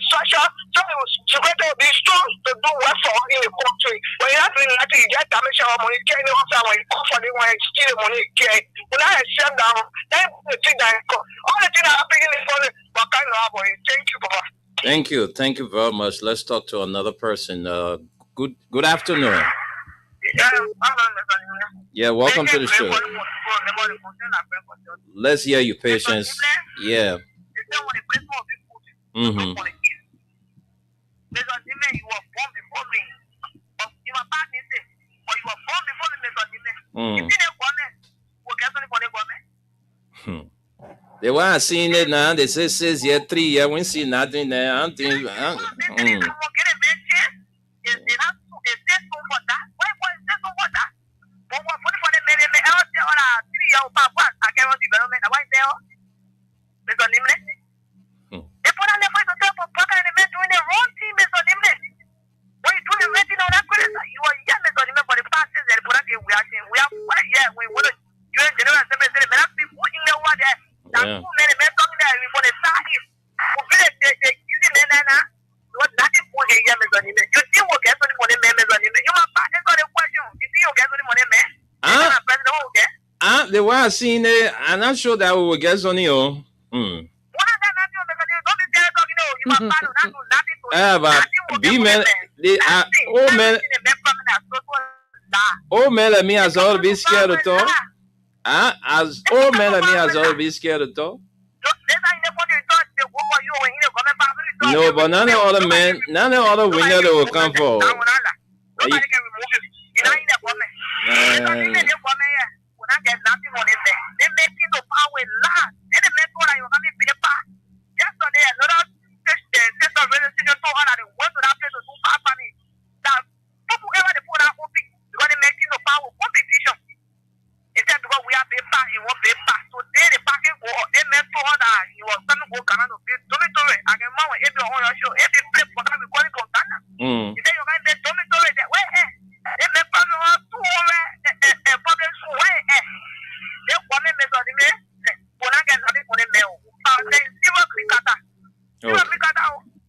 structure. So security will be strong to do work for in the country. When you have to nothing, you get damage our money. Get any officer when you call for the one steal the money. Get when I accept that, then the thing that all the things that happen in the country. What kind of boy? Thank you, Papa. Thank you very much. Let's talk to another person. Good afternoon. Yeah, welcome to the show. Let's hear you, patience. Yeah. Mm-hmm. They weren't seeing it now. They say 6 years, 3 years. We see nothing there. the way I seen it, I'm not sure that we will get Sonny. Oh. But be man, the old man like me as all be scared of talk. As old man like me as all be scared of talk. No, but none of other men, none of other winners that will come for.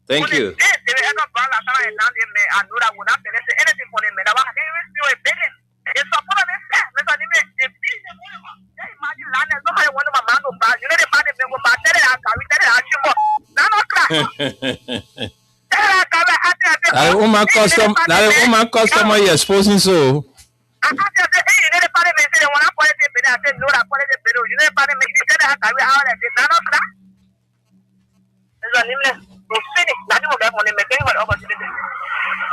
Thank you. That my customer you're exposing so.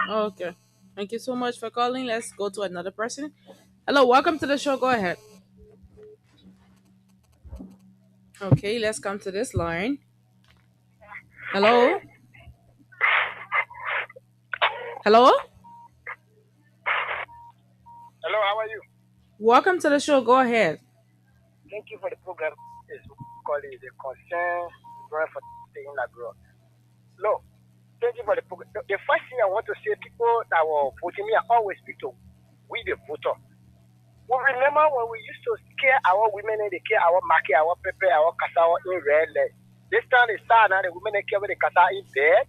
Okay. Thank you so much for calling. Let's go to another person. Hello, welcome to the show. Go ahead. Okay, let's come to this line. Hello? Hello? Hello, how are you? Welcome to the show. Go ahead. Thank you for the program. It's called the concern for staying abroad. Look, thank you for the program. The first thing I want to say, people that were voting me, I always speak to we the voter. We remember when we used to scare our women and they care our market, our pepper, our cassava in red leg. This time they start now the women they carry the cassava in bag.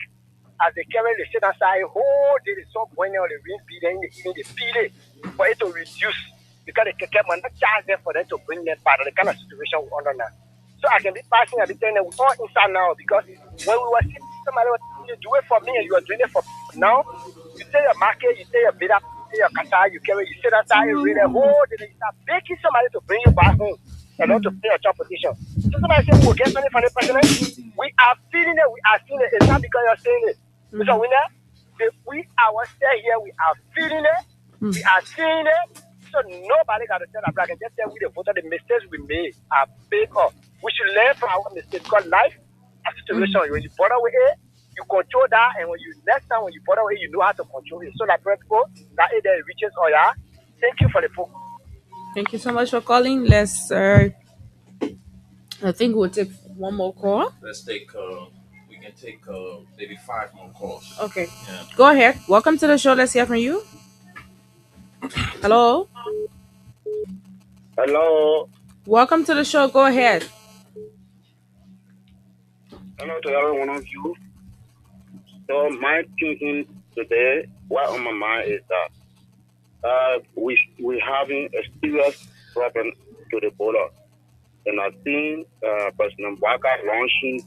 As they carry the shit outside, whole day they saw going on the ring feeding, even the feeding for it to reduce because they can not charge them for them to bring them back. The kind of situation we're under now. So I can be passing and be telling them we're all inside now because when we were seeing somebody you do it for me and you are doing it for now, you say your market, you say your bid up, you say your cassava, you carry, you sit outside, you read the whole day, you start begging somebody to bring you back home and not to pay your job position. So somebody say we'll get money from the president. We are feeling it, we are seeing it. It's not because you're saying it. Mr. Winner, we ourselves here, we are feeling it, we are seeing it. So nobody got to tell us. I can just tell we the voter the mistakes we made are big up. We should learn from our mistakes because life, a situation, when you bother with it, you control that, and when you next time when you bother with it, you know how to control it. So like people that it reaches all yeah. Thank you for the book. Thank you so much for calling. Let's I think we'll take one more call. Let's take we can take maybe 5 more calls. Okay. Yeah. Go ahead. Welcome to the show. Let's hear from you. Hello. Hello. Welcome to the show. Go ahead. Hello to every one of you. So my thinking today, what on my mind is that we having a serious problem to the border. And I've seen President Waka launching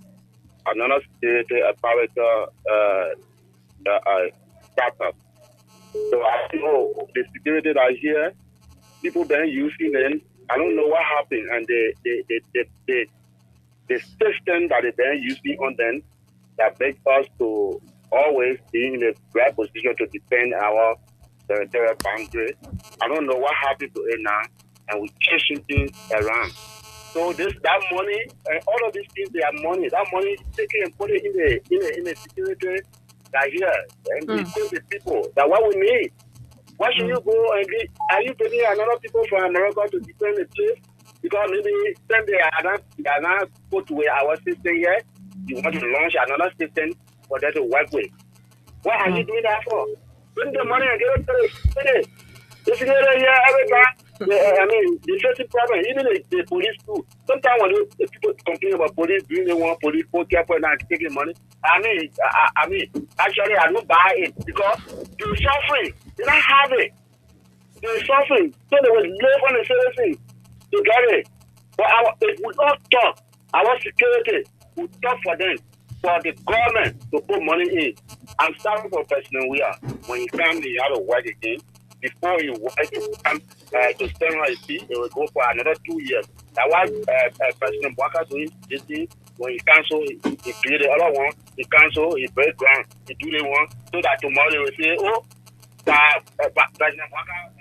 another state apparatus startup. So I know the security that here, people been using them. I don't know what happened, and the system that they been using on them that makes us to always be in a great position to defend our territorial boundary. I don't know what happened to it now, and we're changing things around. So that money and all of these things, they are money. That money is taken and put it in the security that here and we tell the people that what we need. Why should you go and are you taking another people from America to defend the place? Because maybe then they are not put with our system here. You want to launch another system for them to work with. What are you doing that for? Bring the money and get it finished. This is here every time. I mean, the first problem, even the police too. Sometimes when the people complain about police, doing they want police, put careful and taking money. I mean, actually, I don't buy it because you're suffering. They don't have it. They're suffering. So they will live on the same thing. to get it. But if we don't talk, our security will talk for them, for the government to put money in. I'm sorry for President Weah. When he comes, he had to work again. Before he come to spend on his feet, he will go for another 2 years. That's why President Waka doing this thing. When he cancel, he create the other one. He cancel, he break ground, he do the one, so that tomorrow they will say, oh, that President Waka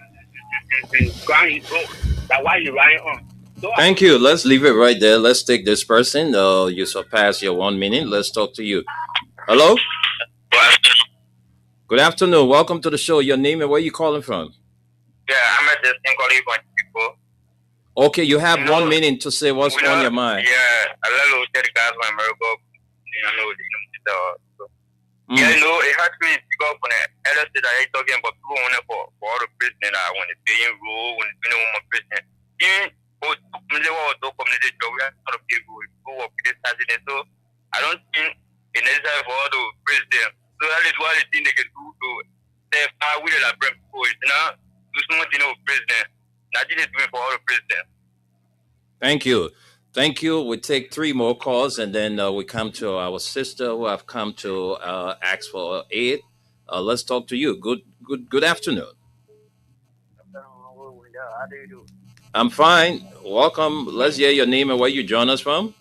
ground is broke. That's why he riding on. So Thank you. Let's leave it right there. Let's take this person. You surpassed your 1 minute. Let's talk to you. Hello? Good afternoon. Welcome to the show. Your name and where you calling from? Yeah, I'm at this thing called Even People. Okay, you have 1 minute to say what's on your mind. Yeah, I love the guys from America. Yeah, it hurts me to go from the LSD that I talking about people on for all the prison when it's being rule, when it's been on prison. Even community job, we have a lot of people who work with this president. So I don't think it's necessary for all the president. So that is what I think they can do to say, I will have bring people. It's not do something with president. That is doing for all the president. Thank you. Thank you. We take 3 more calls and then we come to our sister who have come to ask for aid. Let's talk to you. Good afternoon. How do you do? I'm fine. Welcome. Let's hear your name and where you join us from.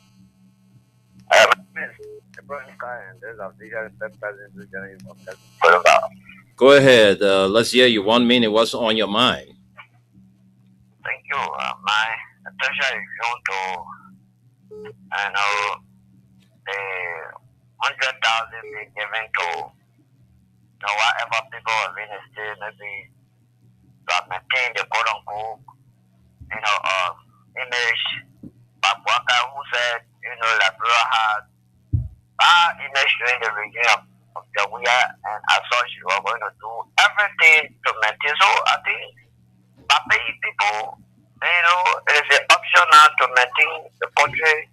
Go ahead. Let's hear you. 1 minute. What's on your mind? Thank you. My attention is going to, I know, the 100,000 being given to whatever people have been still maybe to maintain the quote unquote, image. Babwaka who said, Labrador had bad image during the regime of Jawia, and as such, you are going to do everything to maintain. So I think Bapi people, it is an option now to maintain the country,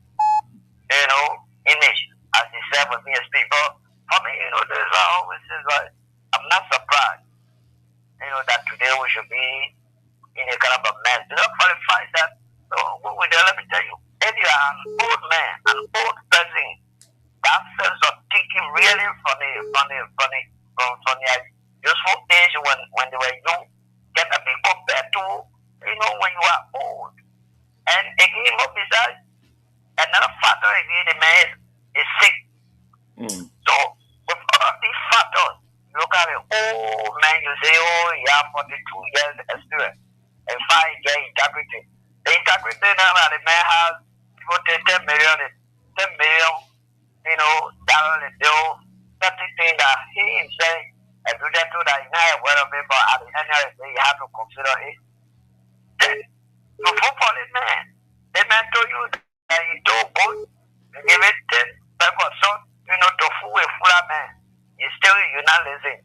image as he said with me as people. For me, there's always like, I'm not surprised, that today we should be in a kind of a mess. Do not qualify that. So, let me tell you, if you are an old man, an old person, that sense of thinking really funny, from your useful age when they were young, can be compared to, when you are old. And again, besides, another factor again, the man is sick. So, with all of these factors, look at it, man, you say, you have 42 years experience and 5 years integrity. The integrity now that the man has, people take 10 million, dollars in bill, everything that he himself, and do that too, that he's not aware of it, but at the end of the day, you have to consider it. Then, you vote for this man. The man told you that he do good, you give it 10 type of son, to fool a fuller man. You're not listening.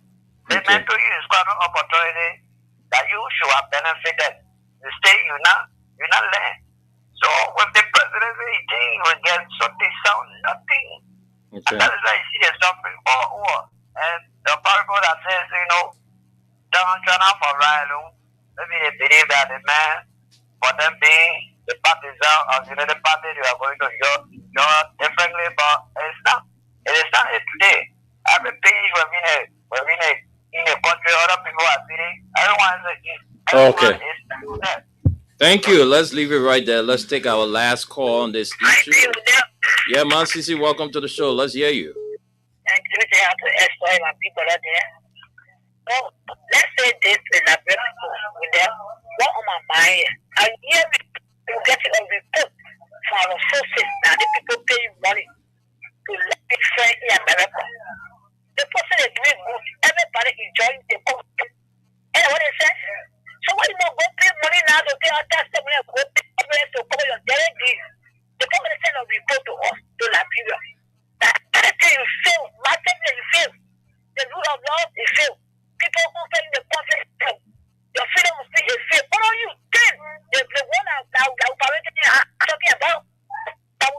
The man told you it's got an opportunity that you should have benefited. You stay, you're not learning. So with the presidency, he think he will get something sound nothing. Okay. And that is why you see the suffering all. And the Bible that says, don't turn out for right. Maybe they believe that the man, for them being the partisan of the other party, they are going to judge differently, but it's not. It is not today. Every page we're in a country, other people are sitting. Everyone is Thank you. Let's leave it right there. Let's take our last call on this issue. Yeah, Man Sisi, welcome to the show. Let's hear you. Thank you. I have to explain my people out there. So let's say this is a people with them. What on my mind? I hear you get a report from our sources that the people pay money to let it say in America. The person is doing good. Everybody enjoying the country. And what they say? So when you go pay money now to pay our tax, when you go pay to cover your daily bills, the government send a report to us, to Liberia. That anything you fail, massively you fail. The rule of law is fail. People who fail in the country fail. Your freedom of speech is fail. What are you doing? The one that operating talking about, that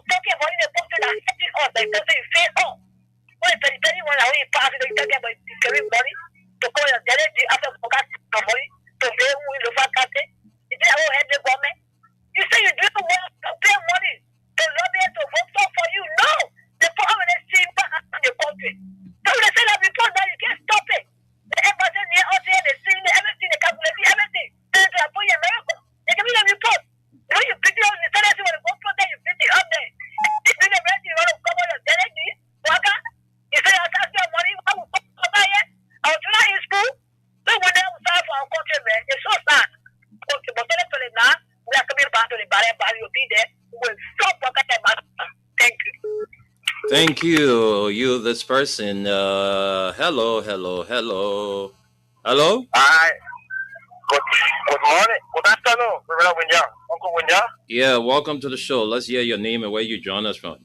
everybody will be there. We will stop Wakata. Thank you. Thank you. You, this person. Hello. Hello? Alright. Good morning. Good afternoon, Reverend Winya. Uncle Winya. Yeah, welcome to the show. Let's hear your name and where you join us from.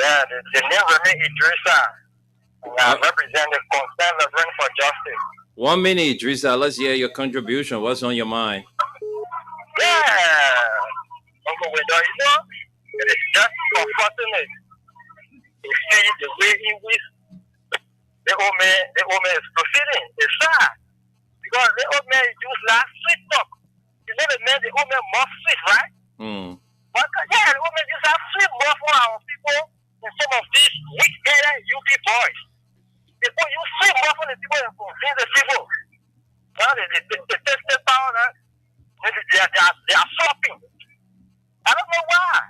Yeah, the name Remy Idrissa. I represent the Concerned Reverend for Justice. 1 minute, Idrissa. Let's hear your contribution. What's on your mind? Yeah. Uncle Winya, it is just unfortunate to see the way in which the old man is proceeding. It's sad. Because the old man used last sweet talk. You know the old man more sweet, right? But yeah, the old man just have sweet more for our people and some of these weak-headed UP boys. They put you sweet more for the people and convince the people. Now they tested power now. They are flopping. I don't know why.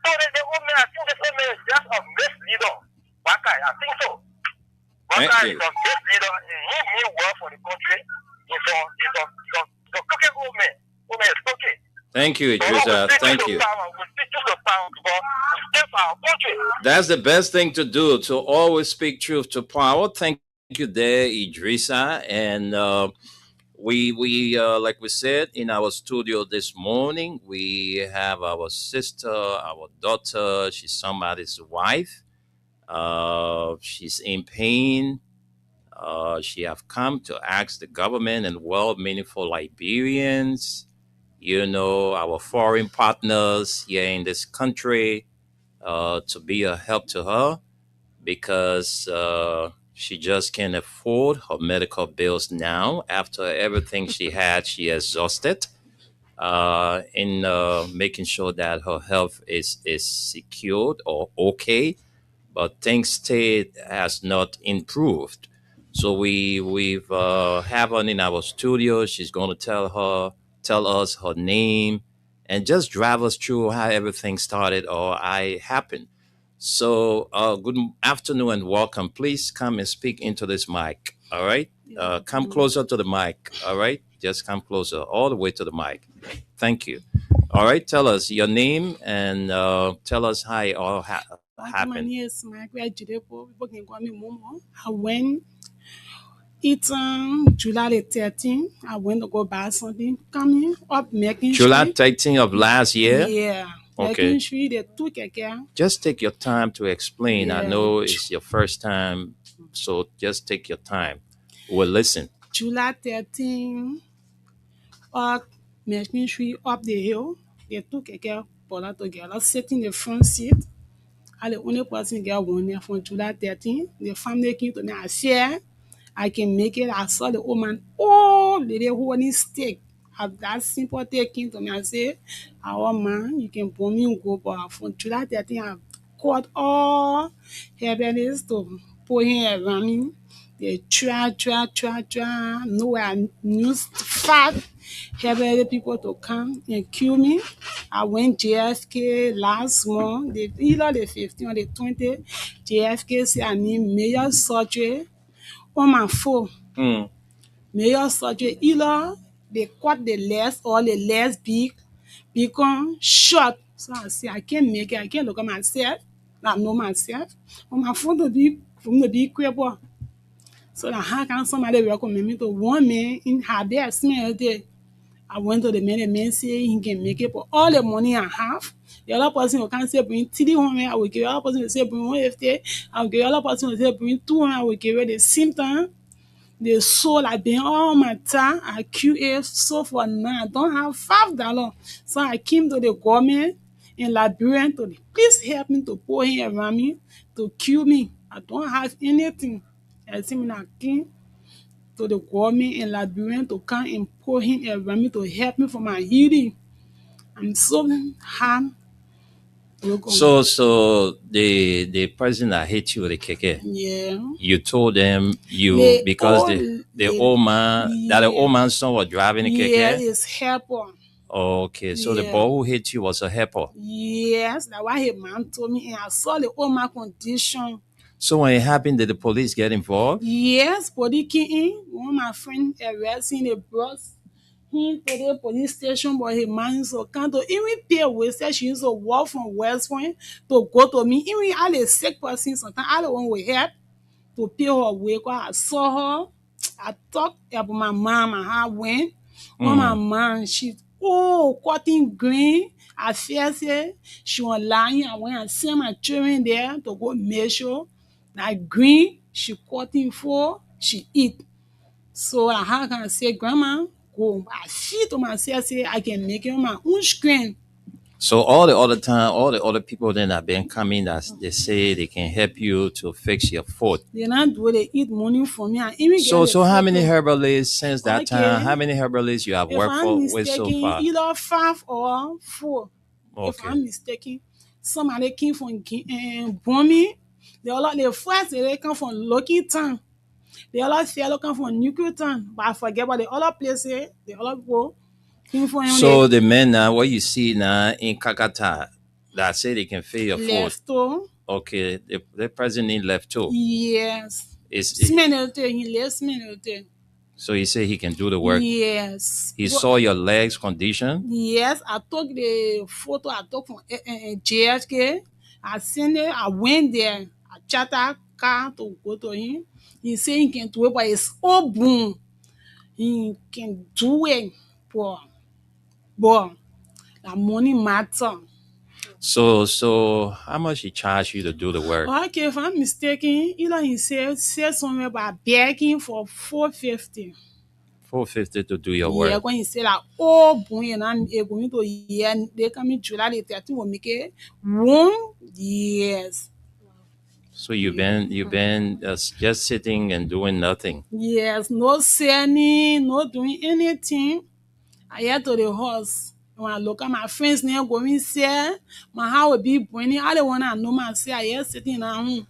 So the old man, I think the old man is just a misleader. Wakai, I think so. Wakai is a misleader and he mean well for the country. He's a cooking old man. Old man is cooking. Thank you, Idrissa. Thank you. That's the best thing to do, to always speak truth to power. Thank you there, Idrissa. And we like we said in our studio this morning, we have our sister, our daughter. She's somebody's wife. She's in pain. She have come to ask the government and well-meaningful Liberians, our foreign partners here in this country, to be a help to her because she just can't afford her medical bills now. After everything she had, she exhausted in making sure that her health is secured or okay, but things has not improved. So we've have her in our studio. She's going to tell us her name and just drive us through how everything started or how happened. So good afternoon and welcome. Please come and speak into this mic. All right. Come closer to the mic. All right. Just come closer all the way to the mic. Thank you. All right. Tell us your name and tell us how it all happened. My name is Margaret Jidepo. People can call me Momo. I went July the 13th. I went to go buy something. Coming up making July 13th of last year? Yeah. Okay. Making sure they took care. Just take your time to explain. Yeah. I know it's your first time, so just take your time. We'll listen. July 13th, making sure up the hill, they took care for that together, sitting in the front seat. I'm the only person get one there from July 13th. The family came to me. I said, I can make it. I saw the old man, lady holding stick. Have that simple thing came to me. I said, our man, you can put me and go. But from July 13th, I've caught all heavens to put him around me. They try. No, I knew fat. Heavy people to come and kill me. I went JFK last month, either the 15th or the 20th. JFK said I need major surgery on my foot. Major surgery, either they cut the legs or the legs become short. So I say I can't make it. I can't look at myself. I know myself. On my foot to be crippled. So now how can somebody recommend me to one man in her bed smell there? I went to the man say he can make it for all the money I have. The other person who can say bring 300, I will give. The other person will say bring 150, I will give. The other person will say bring 200, I will give. The same time, the soul I been all my time at QA. So for now, I don't have $5. So I came to the government in Liberia to please help me to put him around me to kill me. I don't have anything. I see me now came to the government in Liberia to come and pour him around me to help me for my healing. I'm so happy. So the person that hit you with the keke, Yeah. you told them because the old man's son was driving the keke. Yeah, his helper. Okay, so the boy who hit you was a helper. Yes, that's why his man told me, and I saw the old man condition. So when it happened, did the police get involved? Yes, police came in. One of my friends arrested him, they brought him to the police station, but his man used to come to even pay wasted. She used to walk from West Point to go to me. Even I a sick person, sometimes I don't want to help to pay her way. Cause I saw her. I talked about my mom and how I went. When my mom, she cutting green. I first say she was lying. I went and sent my children there to go measure that green. She cutting for, she eat. So I had to say, Grandma, go. I feel to myself, say I can make it on my own screen. So all the other time, all the other people then have been coming that they say they can help you to fix your foot. They not do, they eat money for me. I even So how many herbalists since that time? Okay. How many herbalists you have If worked I'm with so mistaken, far? either 5 or 4. If Okay. I'm mistaken, somebody came from Bomi. The first they come from Lucky Town. The other fellow come from Nuclear Town. But I forget about the other places. The other people came from So the men now, what you see now in Kakata, that say they can feel your foot. left too. Okay, the president left too. Yes. Is He left Sminelton. so he said he can do the work. Yes. He But- saw your legs condition. Yes, I took the photo I took from JFK. I sent it, I went there. I chartered car to go to him. He said he can do it, but it's all boom. He can do it, but the money matter. So how much he charge you to do the work? Okay, if I'm mistaken, either he said somewhere about begging for $450. $450 to do your Yeah, work. when he said like, oh, boy, and I'm going to year, they come in July, the 13 will make it 1 years. So you've been just sitting and doing nothing. Yes, no selling, no doing anything. I head to the house. When I look at my friends now going sell, my house will be burning. I don't want to know myself. I head sitting at home.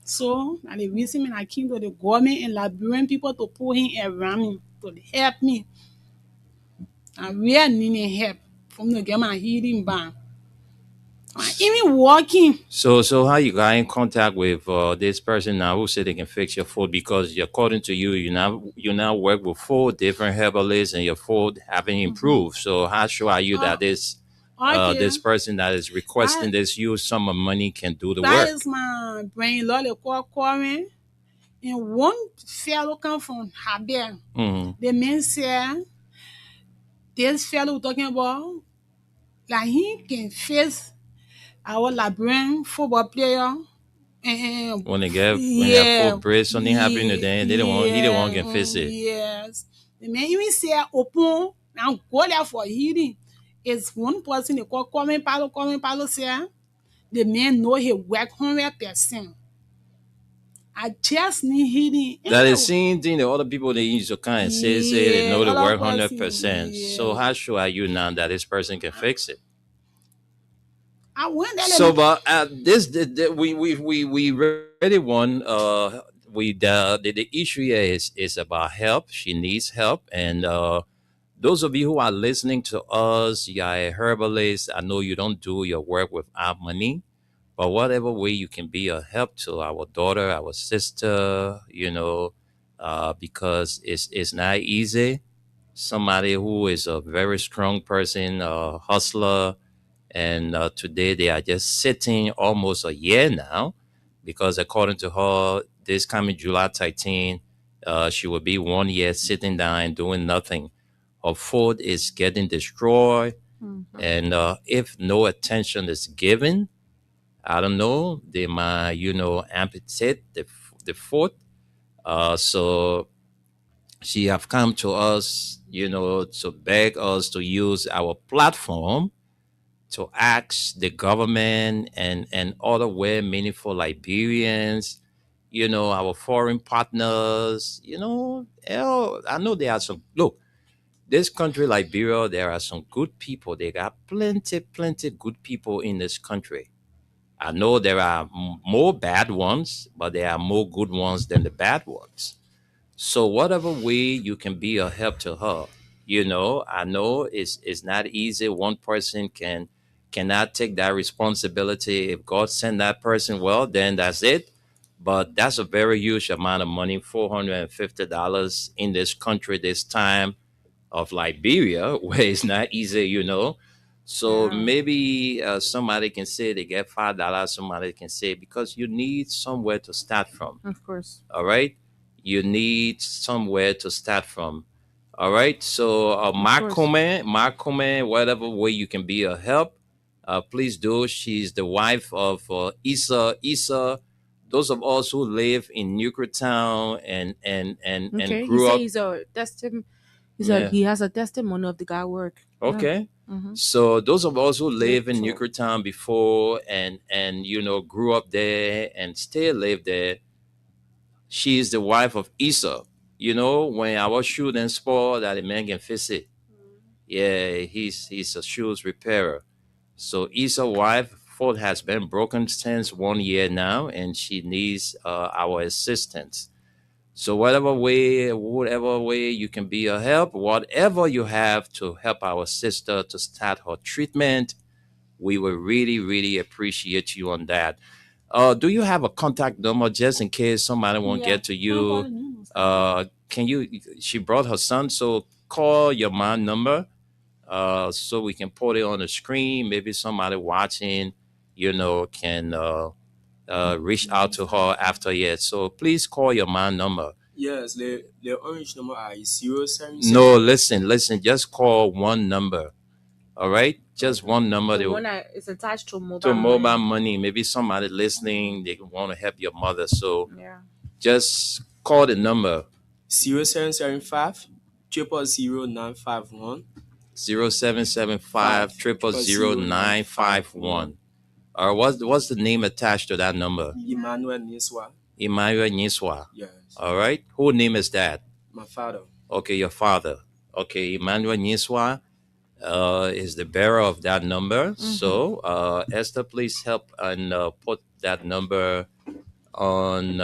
So, and the reason when I came to the government and Liberian people to put him around me, to help me. I really need help from to get my healing back. I'm even walking. So how you got in contact with this person now who said they can fix your foot? Because according to you, you now work with 4 different herbalists and your foot haven't improved. So how sure are you that this Okay. this person that is requesting this huge sum of money can do the That work? is my brain, Lord, they call Corin. And one fellow come from Habel. Mhm. The man said, this fellow we're talking about, like he can face our Liberian football player. And When they have foot brace, something happened to them, they don't want he don't want to get fix it. Yes. The man even say open and go there for healing. It's one person they call Corin Palo say the man know he work 100%. I just need healing. That is same thing the other people they use to kind of say they know the other work person, 100%. So how sure are you now that this person can fix it? I went there. So, but we really won. The issue here is about help. She needs help, and those of you who are listening to us, you are a herbalist. I know you don't do your work without money, but whatever way you can be a help to our daughter, our sister, because it's not easy. Somebody who is a very strong person, a hustler. And today they are just sitting almost a year now because according to her, this coming July 13, she will be 1 year sitting down and doing nothing. Her food is getting destroyed. And if no attention is given, I don't know, they might, amputate the foot. So she have come to us, to beg us to use our platform to ask the government and other well meaningful Liberians, our foreign partners, I know there are some, look, this country, Liberia, there are some good people. They got plenty good people in this country. I know there are more bad ones, but there are more good ones than the bad ones. So whatever way you can be a help to her, I know it's not easy. One person cannot take that responsibility. If God sent that person, well, then that's it. But that's a very huge amount of money, $450 in this country this time. of Liberia, where it's not easy, you know. So maybe somebody can say they get $5. Somebody can say because you need somewhere to start from. Of course. All right, you need somewhere to start from. All right. So my comment, whatever way you can be a help, please do. She's the wife of Issa. Issa. Those of us who live in Newcretown and Okay. grew up. He's a Yeah. he has a testimony of the God work. Yeah. Okay. Mm-hmm. So those of us who live in Newcretown before and you know grew up there and still live there, she is the wife of Esau. You know, when I was shooting sport that a man can fix it. Yeah, he's a shoes repairer. So Esau's wife foot has been broken since 1 year now, and she needs our assistance. So whatever way you can be a help, whatever you have to help our sister to start her treatment, we will really, really appreciate you on that. Do you have a contact number just in case somebody won't get to you? Can you? She brought her son, so call your mom number, so we can put it on the screen. Maybe somebody watching, you know, can reach out to her after yet. So please call your mom number. Yes, the orange number is 077. No, listen. Just call one number. All right, just one number. The one that is attached to mobile money. Maybe somebody listening, they want to help your mother. So yeah, just call the number 0775 000951. 0775 000951. Or what's the name attached to that number? Emmanuel Niswa. Emmanuel Niswa. Yes. All right. Whose name is that? My father. Okay, your father. Okay, Emmanuel Niswa is the bearer of that number. Mm-hmm. So, Esther, please help and put that number on.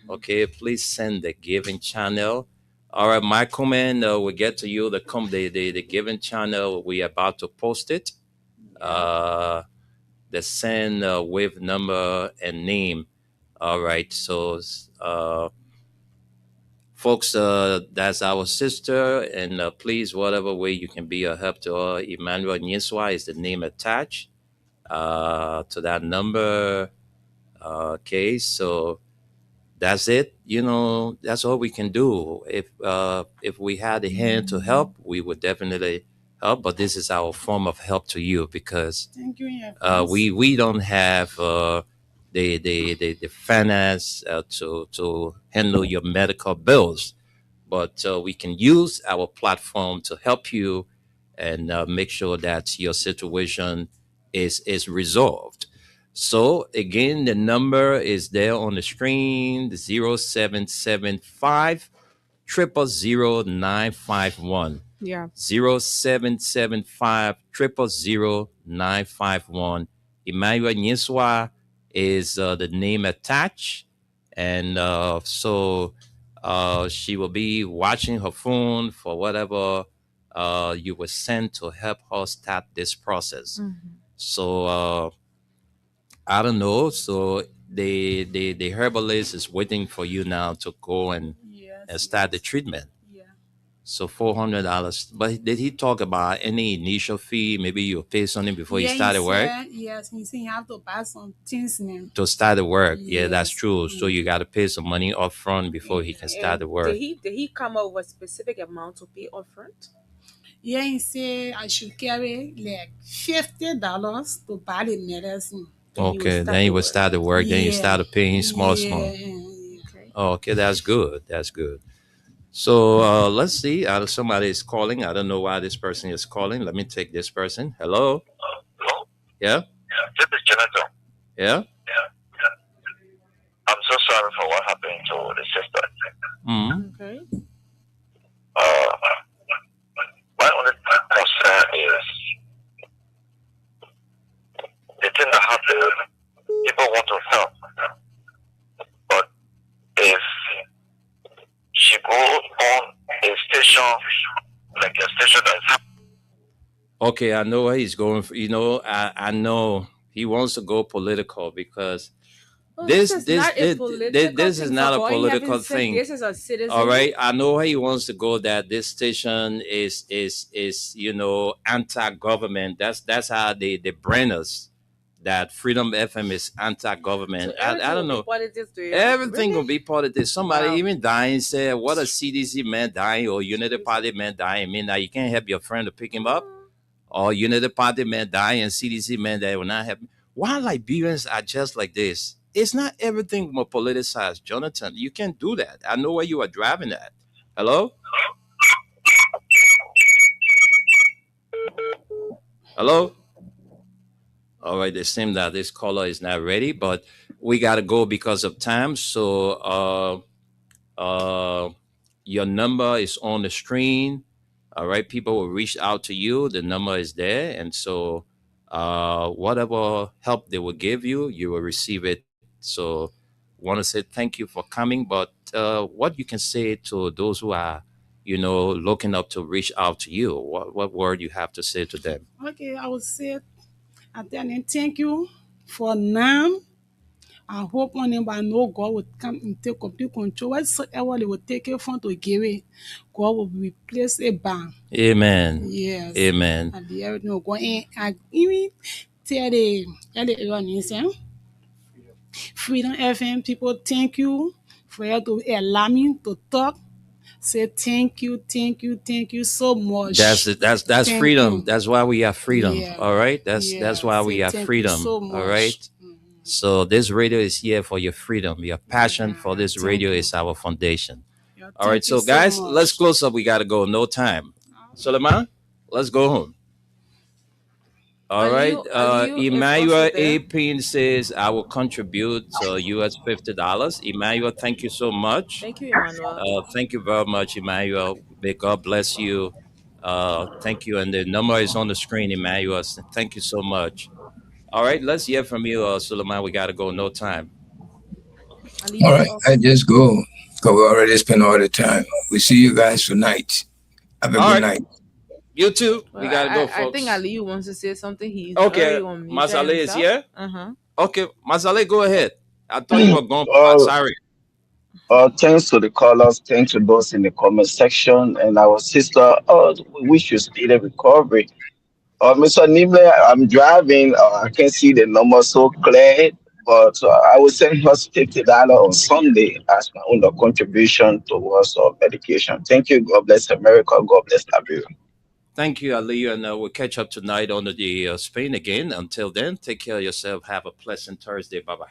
Okay, please send the giving channel. All right, my comment will get to you. The giving channel, we are about to post it. The send wave number and name. All right, so folks, that's our sister, and please, whatever way you can be a help to her, Emmanuel Nyeswa is the name attached to that number. Okay, so that's it. You know, that's all we can do. If we had a hand to help, we would definitely help. But this is our form of help to you because Thank you. we don't have the finance to handle your medical bills, but we can use our platform to help you and make sure that your situation is resolved. So again, the number is there on the screen: 0775 000951. Yeah. 0775 000951. Emmanuel Nyeswa is the name attached, and so she will be watching her phone for whatever you were sent to help her start this process. Mm-hmm. So I don't know. So the herbalist is waiting for you now to go and start the treatment. So $400. But did he talk about any initial fee? Maybe you pay something before you started work? Yes, he said you have to buy some things now. To start the work. Yeah, that's Yes. true. So you got to pay some money up front before he can start the work. Did he come up with a specific amount to pay upfront? Yeah, he said I should carry like $50 to buy the medicine. Okay, then you would start the work. Then you Yeah. started paying small. Okay. Oh, okay, that's good. That's good. So let's see. Somebody is calling. I don't know why this person is calling. Let me take this person. Hello. Yeah. This is Jonathan. Yeah. I'm so sorry for what happened to the sister. Mm-hmm. Okay. My only concern is the thing that happened. People want to help, but if she goes on a station like a station that's Okay, I know where he's going. You know, I know he wants to go political because This is not a political this is thing. not For a going political heaven's sake, thing. this is a citizen. All right, I know he wants to go that this station is anti-government. That's how they brand us. That Freedom FM is anti-government. So I don't know. Politics to you. Everything Really? will be politics. Somebody Wow. even dying said, "What a CDC man dying or Unity Party man dying." I mean, now you can't help your friend to pick him up, or Unity Party man dying and CDC man that will not help. Why Liberians are just like this? It's not everything more politicized, Jonathan. You can't do that. I know where you are driving at. Hello? Hello? All right, it seems that this caller is not ready, but we got to go because of time. So your number is on the screen. All right, people will reach out to you. The number is there. And so whatever help they will give you, you will receive it. So want to say thank you for coming. But what you can say to those who are, looking up to reach out to you, what word you have to say to them? Okay, I would say, I tell them thank you for now. I hope one day I know God will come and take complete control. Whatsoever they will take it from to give it, God will replace it back. Amen. Yes. Amen. And the everything will go in. I even tell the everyone, Freedom FM people, thank you for you to allow me to talk. Say thank you so much. That's Thank freedom. you. That's why we have freedom. Yeah. All right. That's why we Say have thank you freedom. so much. All right. So this radio is here for your freedom. Your passion for this thank radio you. is our foundation. Yeah, All right. thank you So guys, much. let's close up. We gotta go. No time. Suleiman, let's go home. All right. Aliyu, if Emmanuel also A. there. Pin says I will contribute US $50. Emmanuel, thank you so much. Thank you, Emmanuel. Thank you very much, Emmanuel. May God bless you. Thank you. And the number is on the screen, Emmanuel. Thank you so much. All right, let's hear from you, Suleiman. We got to go. No time. Aliyu, All right, also. I just go because we already spent all the time. We see you guys tonight. Have a All good right. night. You too. We Well, got to go, I folks. think Aliyu wants to say something. He's Okay, already on mute Masale is himself. here. Uh-huh. Okay, Masale, go ahead. I thought you were going. Sorry. Thanks to the callers, thanks to those in the comment section, and our sister. We wish you speedy recovery. Mr. Nimble, I'm driving. I can't see the number so clear, but I will send us $50 on Sunday as my own contribution towards medication. Thank you. God bless America. God bless Liberia. Thank you, Aliyu, and we'll catch up tonight on the Spain again. Until then, take care of yourself. Have a pleasant Thursday. Bye-bye.